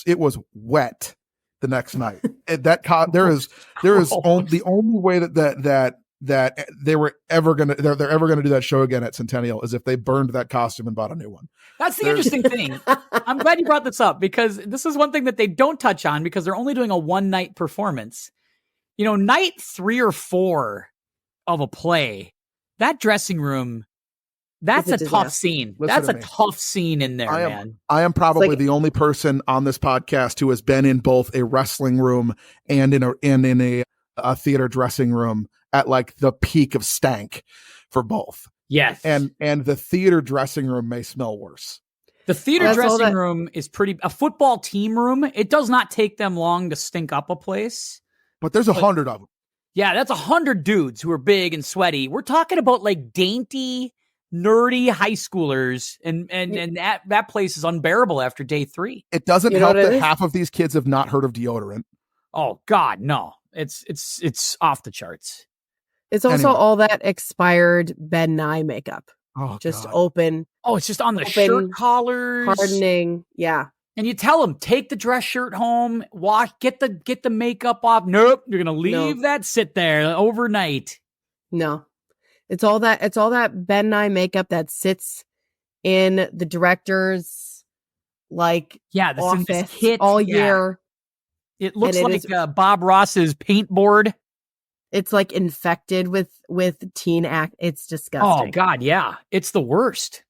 Speaker 2: it was wet the next night. There is the only way that they're ever gonna do that show again at Centennial is if they burned that costume and bought a new one.
Speaker 1: That's the interesting thing. I'm glad you brought this up, because this is one thing that they don't touch on, because they're only doing a one night performance. Night 3 or 4 of a play, that dressing room, that's a tough scene. That's a tough scene in there, man.
Speaker 2: I am probably the only person on this podcast who has been in both a wrestling room and in a theater dressing room at like the peak of stank for both.
Speaker 1: Yes.
Speaker 2: And the theater dressing room may smell worse.
Speaker 1: The theater dressing room is a football team room. It does not take them long to stink up a place.
Speaker 2: But there's 100 of them.
Speaker 1: Yeah, that's 100 dudes who are big and sweaty. We're talking about like dainty, nerdy high schoolers, and that place is unbearable after day 3.
Speaker 2: It doesn't help that half of these kids have not heard of deodorant.
Speaker 1: Oh God, no. It's off the charts.
Speaker 3: It's also all that expired Ben Nye makeup.
Speaker 2: Oh,
Speaker 3: just
Speaker 2: God.
Speaker 3: open.
Speaker 1: Oh, it's just on the shirt collars.
Speaker 3: Hardening. Yeah.
Speaker 1: And you tell them, take the dress shirt home, wash, get the makeup off. Nope, you're gonna leave that sit there overnight.
Speaker 3: No, it's all that Ben Nye makeup that sits in the director's office
Speaker 1: kit
Speaker 3: all year.
Speaker 1: It looks like Bob Ross's paint board.
Speaker 3: It's like infected with teen act. It's disgusting.
Speaker 1: Oh God, yeah, it's the worst.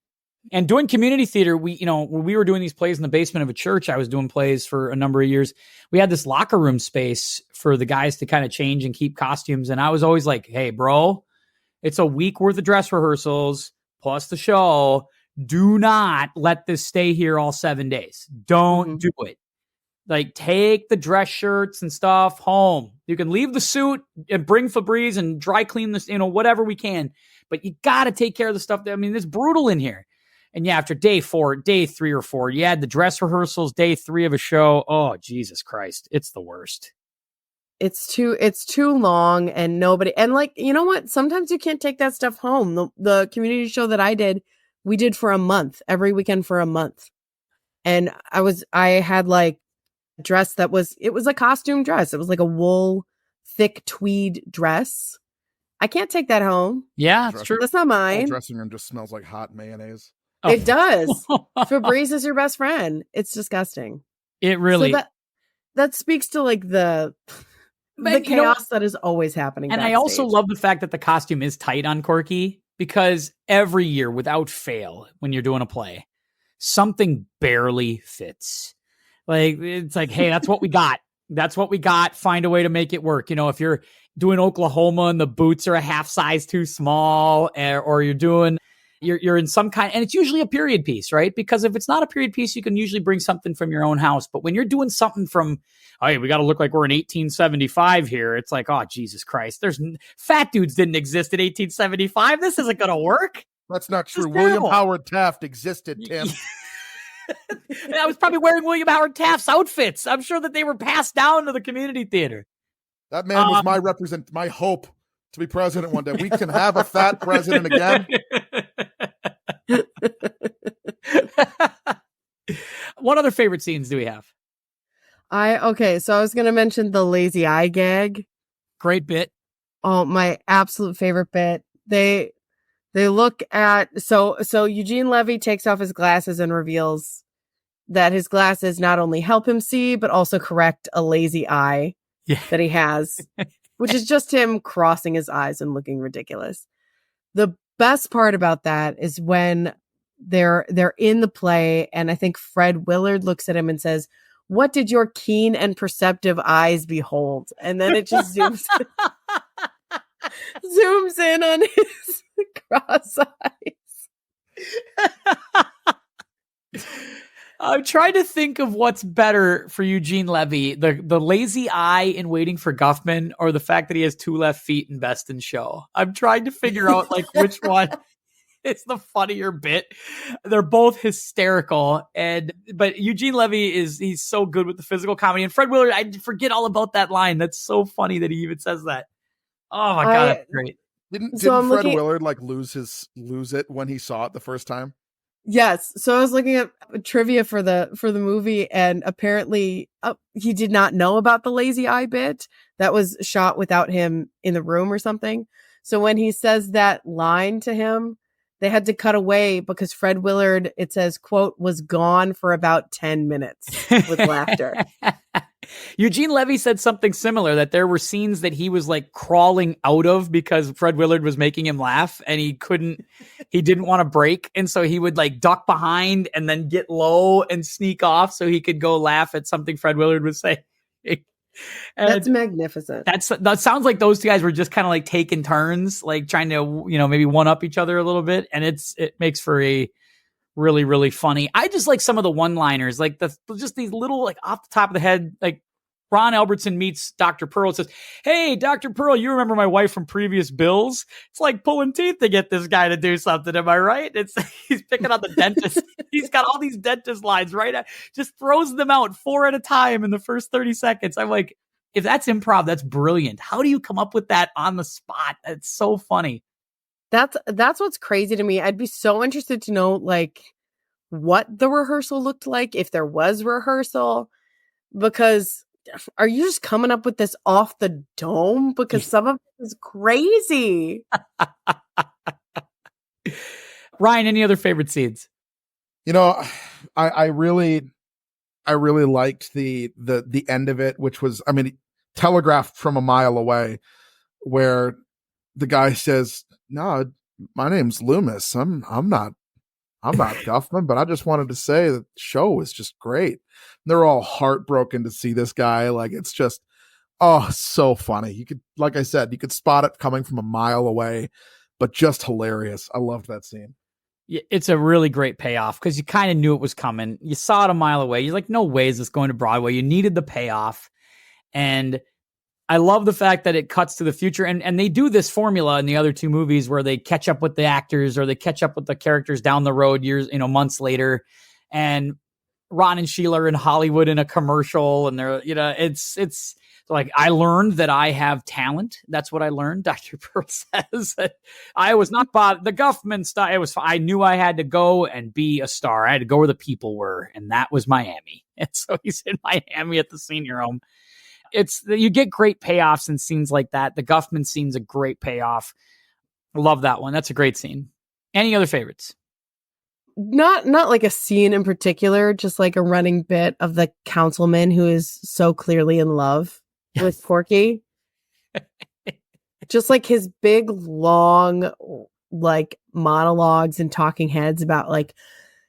Speaker 1: And doing community theater, when we were doing these plays in the basement of a church, I was doing plays for a number of years. We had this locker room space for the guys to kind of change and keep costumes. And I was always like, "Hey, bro, it's a week worth of dress rehearsals plus the show. Do not let this stay here all 7 days. Don't do it. Like, take the dress shirts and stuff home. You can leave the suit and bring Febreze and dry clean this, whatever we can. But you got to take care of the stuff. It's brutal in here." And yeah, after day 3 or 4, you had the dress rehearsals, day 3 of a show. Oh, Jesus Christ. It's the worst.
Speaker 3: It's too long, and nobody, and you know what? Sometimes you can't take that stuff home. The community show that I did, we did for a month, every weekend for a month. And I had a dress it was a costume dress. It was like a wool, thick tweed dress. I can't take that home.
Speaker 1: Yeah, it's true.
Speaker 3: That's not mine.
Speaker 2: The dressing room just smells like hot mayonnaise.
Speaker 1: Oh.
Speaker 3: It does. Febreze is your best friend. It's disgusting.
Speaker 1: It really.
Speaker 3: So that speaks to the chaos that is always happening.
Speaker 1: And
Speaker 3: backstage.
Speaker 1: I also love the fact that the costume is tight on Corky, because every year, without fail, when you're doing a play, something barely fits. It's like, hey, that's what we got. That's what we got. Find a way to make it work. If you're doing Oklahoma and the boots are a half size too small, or you're in some kind, and it's usually a period piece, right? Because if it's not a period piece, you can usually bring something from your own house. But when you're doing something from, hey, we got to look like we're in 1875 here. It's like, oh, Jesus Christ. Fat dudes didn't exist in 1875. This isn't going to work.
Speaker 2: That's not true. William Howard Taft existed, Tim.
Speaker 1: And I was probably wearing William Howard Taft's outfits. I'm sure that they were passed down to the community theater.
Speaker 2: That man was my hope to be president one day. We can have a fat president again.
Speaker 1: What other favorite scenes do we have?
Speaker 3: So I was going to mention the lazy eye gag.
Speaker 1: Great bit.
Speaker 3: Oh, my absolute favorite bit. They look at, so Eugene Levy takes off his glasses and reveals that his glasses not only help him see, but also correct a lazy eye that he has, which is just him crossing his eyes and looking ridiculous. The best part about that is when they're in the play, and I think Fred Willard looks at him and says, "What did your keen and perceptive eyes behold?" And then it just zooms in on his cross eyes.
Speaker 1: I'm trying to think of what's better for Eugene Levy, the lazy eye in Waiting for Guffman, or the fact that he has 2 left feet in Best in Show. I'm trying to figure out like which one is the funnier bit. They're both hysterical, but Eugene Levy he's so good with the physical comedy, and Fred Willard, I forget all about that line. That's so funny that he even says that. Oh my God, that's great.
Speaker 2: Didn't Fred Willard like lose it when he saw it the first time?
Speaker 3: Yes. So I was looking at trivia for the movie, and apparently he did not know about the lazy eye bit that was shot without him in the room or something. So when he says that line to him, they had to cut away because Fred Willard, it says, quote, was gone for about 10 minutes with laughter.
Speaker 1: Eugene Levy said something similar, that there were scenes that he was like crawling out of because Fred Willard was making him laugh, and he didn't want to break. And so he would like duck behind and then get low and sneak off so he could go laugh at something Fred Willard was saying.
Speaker 3: That's magnificent.
Speaker 1: That sounds like those 2 guys were just kind of like taking turns, like trying to, maybe one up each other a little bit. And it makes for a really, really funny. I just like some of the one-liners, like just these little, like off the top of the head, like Ron Albertson meets Dr. Pearl and says, "Hey, Dr. Pearl, you remember my wife from previous bills?" It's like pulling teeth to get this guy to do something. Am I right? He's picking on the dentist. He's got all these dentist lines, right? Just throws them out 4 at a time in the first 30 seconds. I'm like, if that's improv, that's brilliant. How do you come up with that on the spot? It's so funny.
Speaker 3: That's what's crazy to me. I'd be so interested to know like what the rehearsal looked like, if there was rehearsal, because are you just coming up with this off the dome? Because some of it is crazy.
Speaker 1: Ryan, any other favorite scenes?
Speaker 2: I really liked the end of it, which was, telegraphed from a mile away, where the guy says, "No, my name's Loomis. I'm not Guffman, but I just wanted to say that the show was just great." And they're all heartbroken to see this guy. Like, it's just, so funny. You could, like I said, you could spot it coming from a mile away, but just hilarious. I loved that scene.
Speaker 1: Yeah, it's a really great payoff because you kind of knew it was coming. You saw it a mile away. You're like, no way is this going to Broadway. You needed the payoff. And I love the fact that it cuts to the future. And they do this formula in the other 2 movies where they catch up with the actors or they catch up with the characters down the road years, months later. And Ron and Sheila are in Hollywood in a commercial, and they're, it's like, I learned that I have talent. That's what I learned. Dr. Pearl says that I was not bought the Guffman style. I knew I had to go and be a star. I had to go where the people were, and that was Miami. And so he's in Miami at the senior home. You get great payoffs in scenes like that. The Guffman scene's a great payoff. I love that one. That's a great scene. Any other favorites?
Speaker 3: Not like a scene in particular, just like a running bit of the councilman who is so clearly in love with Corky. Just like his big, long, like monologues and talking heads about like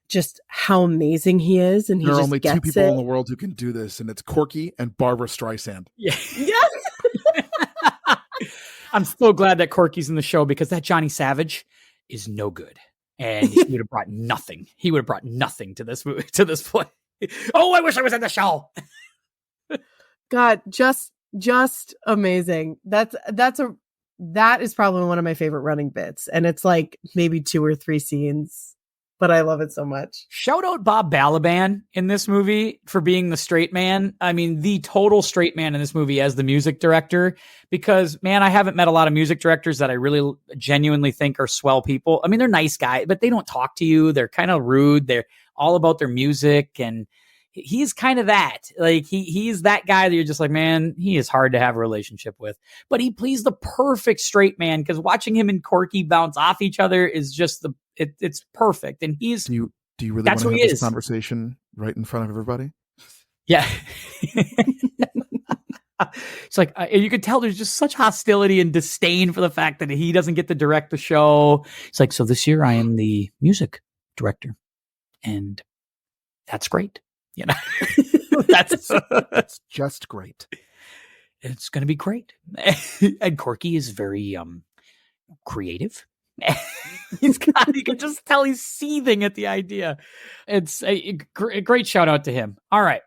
Speaker 3: just how amazing he is. And
Speaker 2: there are only 2 people in the world who can do this, and it's Corky and Barbara Streisand.
Speaker 1: Yeah. I'm so glad that Corky's in the show, because that Johnny Savage is no good. And he would have brought nothing. He would have brought nothing to this movie, to this play. Oh, I wish I was in the show.
Speaker 3: God, just amazing. That is probably one of my favorite running bits. And it's like maybe 2 or 3 scenes, but I love it so much.
Speaker 1: Shout out Bob Balaban in this movie for being the straight man. I mean, the total straight man in this movie as the music director, because, man, I haven't met a lot of music directors that I really genuinely think are swell people. I mean, they're nice guys, but they don't talk to you. They're kind of rude. They're all about their music. And he's kind of that. Like, he's that guy that you're just like, man, he is hard to have a relationship with. But he plays the perfect straight man, because watching him and Corky bounce off each other is just it's perfect. And he's
Speaker 2: do you really want to have this conversation right in front of everybody?
Speaker 1: Yeah. It's like, you could tell there's just such hostility and disdain for the fact that he doesn't get to direct the show. It's like, so this year I am the music director. And that's great. You know,
Speaker 2: That's just great.
Speaker 1: It's going to be great. And Corky is very creative. You can just tell he's seething at the idea. It's a great shout out to him. All right.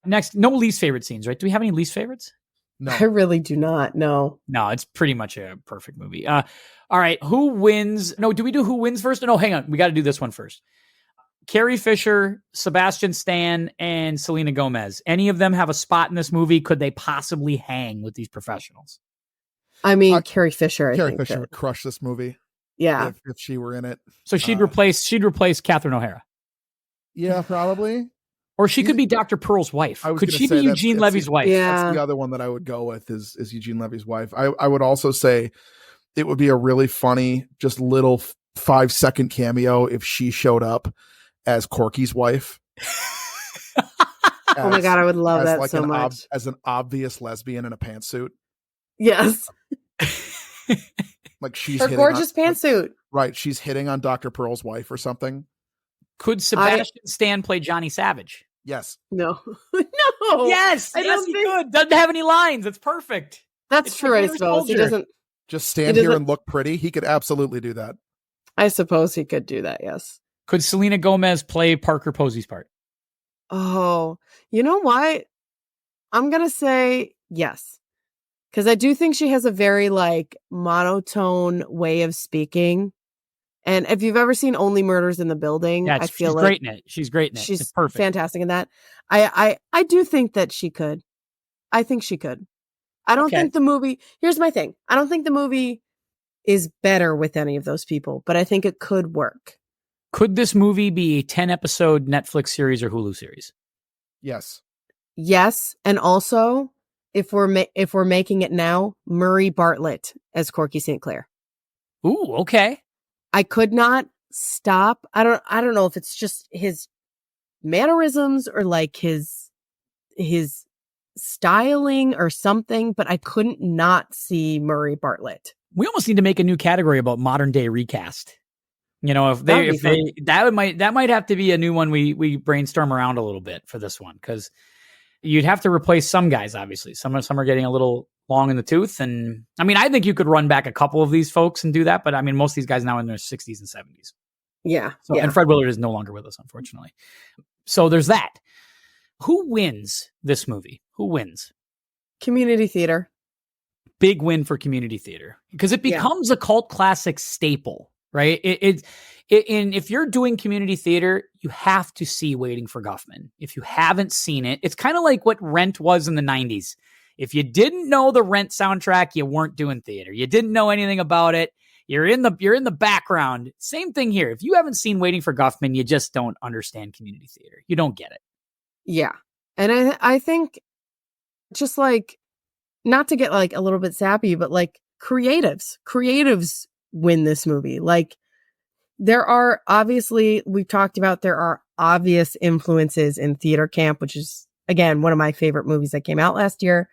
Speaker 1: Next, no least favorite scenes, right? Do we have any least favorites?
Speaker 2: No.
Speaker 3: I really do not. No.
Speaker 1: No, it's pretty much a perfect movie. All right. Who wins? No, do we do who wins first? No, hang on. We got to do this one first. Carrie Fisher, Sebastian Stan, and Selena Gomez. Any of them have a spot in this movie? Could they possibly hang with these professionals?
Speaker 3: I mean, Carrie Fisher.
Speaker 2: Carrie Fisher would crush this movie.
Speaker 3: Yeah,
Speaker 2: if she were in it.
Speaker 1: So she'd replace Catherine O'Hara.
Speaker 2: Yeah, probably.
Speaker 1: Or she could be Dr. Pearl's wife. Could she be Eugene Levy's wife?
Speaker 3: Yeah.
Speaker 2: That's the other one that I would go with is Eugene Levy's wife. I would also say it would be a really funny, just little 5-second cameo if she showed up as Corky's wife.
Speaker 3: Oh my God, I would love that like so much.
Speaker 2: As an obvious lesbian in a pantsuit.
Speaker 3: Yes.
Speaker 2: Like she's
Speaker 3: her gorgeous pantsuit.
Speaker 2: Right. She's hitting on Dr. Pearl's wife or something.
Speaker 1: Could Sebastian Stan play Johnny Savage?
Speaker 2: Yes.
Speaker 3: No. No.
Speaker 1: Yes. He could. Doesn't have any lines. It's perfect.
Speaker 3: That's true, I suppose. He doesn't
Speaker 2: just stand here and look pretty. He could absolutely do that.
Speaker 3: I suppose he could do that, yes.
Speaker 1: Could Selena Gomez play Parker Posey's part?
Speaker 3: Oh, you know what? I'm going to say yes. Because I do think she has a very like monotone way of speaking. And if you've ever seen Only Murders in the Building, I feel
Speaker 1: she's great in it. She's great in it.
Speaker 3: She's
Speaker 1: it's perfect.
Speaker 3: Fantastic in that. I do think that she could. I think she could. I don't think the movie, here's my thing. I don't think the movie is better with any of those people, but I think it could work.
Speaker 1: Could this movie be a 10-episode Netflix series or Hulu series?
Speaker 2: Yes.
Speaker 3: Yes, and also if we're making it now, Murray Bartlett as Corky St. Clair.
Speaker 1: Ooh, okay.
Speaker 3: I could not stop. I don't know if it's just his mannerisms or like his styling or something, but I couldn't not see Murray Bartlett.
Speaker 1: We almost need to make a new category about modern day recast. You know, that might have to be a new one we brainstorm around a little bit for this one, because you'd have to replace some guys. Obviously, some are getting a little long in the tooth, and I mean, I think you could run back a couple of these folks and do that. But I mean, most of these guys now in their 60s and 70s.
Speaker 3: Yeah.
Speaker 1: And Fred Willard is no longer with us, unfortunately. So there's that. Who wins this movie? Who wins?
Speaker 3: Community theater.
Speaker 1: Big win for community theater, because it becomes a cult classic staple. Right. And if you're doing community theater, you have to see Waiting for Guffman. If you haven't seen it, it's kind of like what Rent was in the 90s. If you didn't know the Rent soundtrack, you weren't doing theater. You didn't know anything about it. You're in the background. Same thing here. If you haven't seen Waiting for Guffman, you just don't understand community theater. You don't get it. Yeah.
Speaker 3: And I think just like, not to get like a little bit sappy, but like creatives win this movie. Like there are obviously, we've talked about, there are obvious influences in Theater Camp, which is again, one of my favorite movies that came out last year.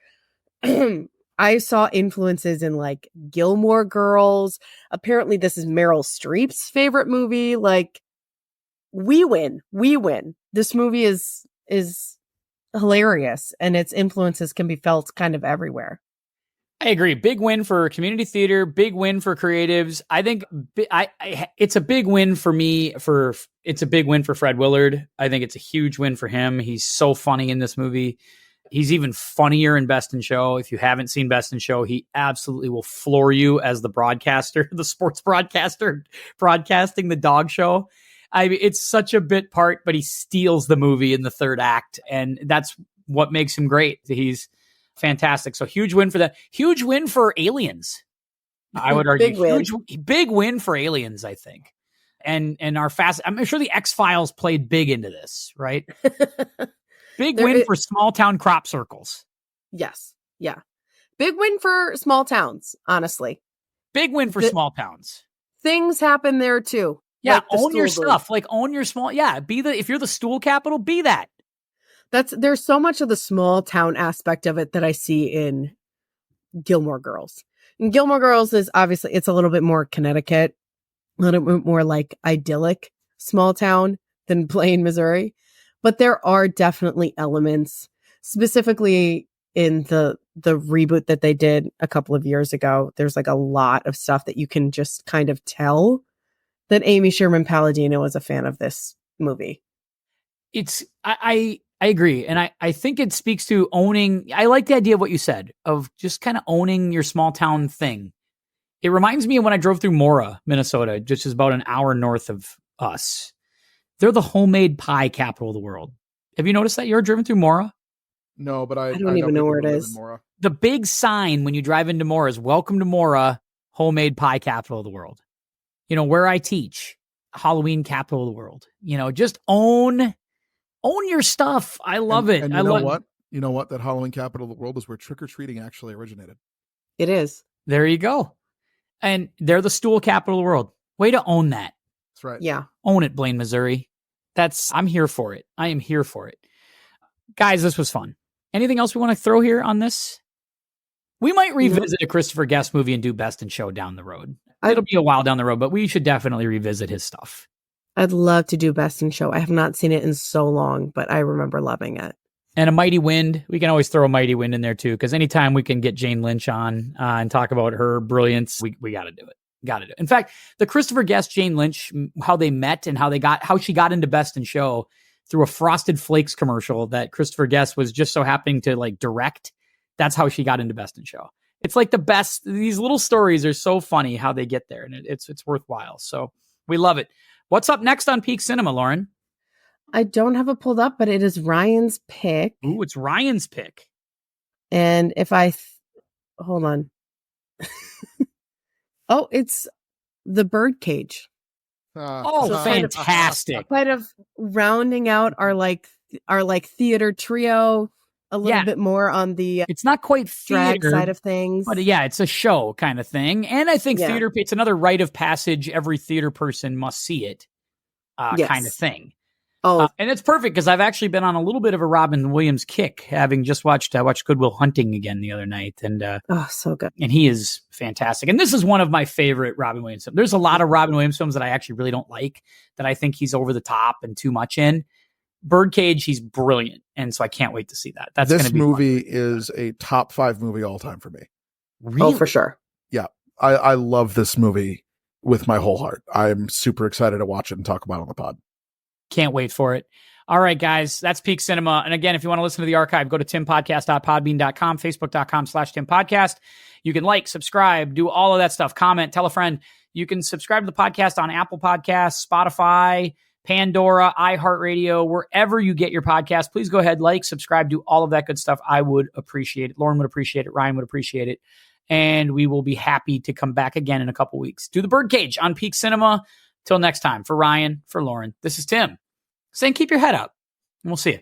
Speaker 3: I saw influences in like Gilmore Girls. Apparently this is Meryl Streep's favorite movie. Like we win. This movie is hilarious, and its influences can be felt kind of everywhere.
Speaker 1: I agree. Big win for community theater. Big win for creatives. I think it's a big win for me. It's a big win for Fred Willard. I think it's a huge win for him. He's so funny in this movie. He's even funnier in Best in Show. If you haven't seen Best in Show, he absolutely will floor you as the broadcaster, the sports broadcaster, broadcasting the dog show. I mean, it's such a bit part, but he steals the movie in the third act, and that's what makes him great. He's fantastic. So huge win for that. Huge win for Aliens. I would argue big win for Aliens, I think. And our I'm sure the X-Files played big into this, right? Big win for small town crop circles.
Speaker 3: Yes. Yeah. Big win for small towns, honestly.
Speaker 1: Big win for small towns.
Speaker 3: Things happen there too.
Speaker 1: Yeah, like own your stuff. Like own your small. Yeah, if you're the stool capital, be that.
Speaker 3: There's so much of the small town aspect of it that I see in Gilmore Girls. And Gilmore Girls is obviously, it's a little bit more Connecticut, a little bit more like idyllic. small town than Blaine, Missouri. But there are definitely elements, specifically in the reboot that they did a couple of years ago. There's like a lot of stuff that you can just kind of tell that Amy Sherman Palladino was a fan of this movie.
Speaker 1: I agree. And I think it speaks to owning. I like the idea of what you said of just kind of owning your small town thing. It reminds me of when I drove through Mora, Minnesota, which is about an hour north of us. They're the homemade pie capital of the world. Have you noticed that? You ever driven through Mora?
Speaker 2: No, but I
Speaker 3: don't even know where it is.
Speaker 1: The big sign when you drive into Mora is "Welcome to Mora, homemade pie capital of the world." You know, where I teach, Halloween capital of the world. You know, just own your stuff. I love it.
Speaker 2: And you know what? That Halloween capital of the world is where trick-or-treating actually originated.
Speaker 3: It is.
Speaker 1: There you go. And they're the stool capital of the world. Way to own that.
Speaker 2: That's right.
Speaker 3: Yeah.
Speaker 1: Own it, Blaine, Missouri. I'm here for it. I am here for it. Guys, this was fun. Anything else we want to throw here on this? We might revisit a Christopher Guest movie and do Best in Show down the road. It'll be a while down the road, but we should definitely revisit his stuff.
Speaker 3: I'd love to do Best in Show. I have not seen it in so long, but I remember loving it.
Speaker 1: And A Mighty Wind. We can always throw A Mighty Wind in there too, because anytime we can get Jane Lynch on and talk about her brilliance, we got to do it. Got to do it. In fact, the Christopher Guest, Jane Lynch, how they met and how she got into Best in Show through a Frosted Flakes commercial that Christopher Guest was just so happening to like direct. That's how she got into Best in Show. It's like the best. These little stories are so funny how they get there, and it's worthwhile. So we love it. What's up next on Peak Cinema, Lauren?
Speaker 3: I don't have it pulled up, but it is Ryan's pick.
Speaker 1: Ooh, it's Ryan's pick.
Speaker 3: And if hold on. Oh, it's The Birdcage.
Speaker 1: Fantastic.
Speaker 3: Kind of rounding out our theater trio a little bit more on the
Speaker 1: it's not quite
Speaker 3: drag
Speaker 1: theater
Speaker 3: side of things.
Speaker 1: But yeah, it's a show kind of thing. And I think theater, it's another rite of passage. Every theater person must see it kind of thing.
Speaker 3: Oh,
Speaker 1: and it's perfect because I've actually been on a little bit of a Robin Williams kick, having just watched Good Will Hunting again the other night. And
Speaker 3: so good.
Speaker 1: And he is fantastic. And this is one of my favorite Robin Williams films. There's a lot of Robin Williams films that I actually really don't like, that I think he's over the top and too much in. Birdcage, he's brilliant. And so I can't wait to see that.
Speaker 2: This movie is a top 5 movie all time for me.
Speaker 1: Really?
Speaker 3: Oh, for sure.
Speaker 2: Yeah. I love this movie with my whole heart. I'm super excited to watch it and talk about it on the pod.
Speaker 1: Can't wait for it. All right, guys, that's Peak Cinema. And again, if you want to listen to the archive, go to timpodcast.podbean.com, facebook.com/timpodcast. You can like, subscribe, do all of that stuff, comment, tell a friend. You can subscribe to the podcast on Apple Podcasts, Spotify, Pandora, iHeartRadio, wherever you get your podcast. Please go ahead, like, subscribe, do all of that good stuff. I would appreciate it. Lauren would appreciate it. Ryan would appreciate it. And we will be happy to come back again in a couple weeks. Do the Birdcage on Peak Cinema. Till next time, for Ryan, for Lauren, this is Tim saying keep your head up, and we'll see you.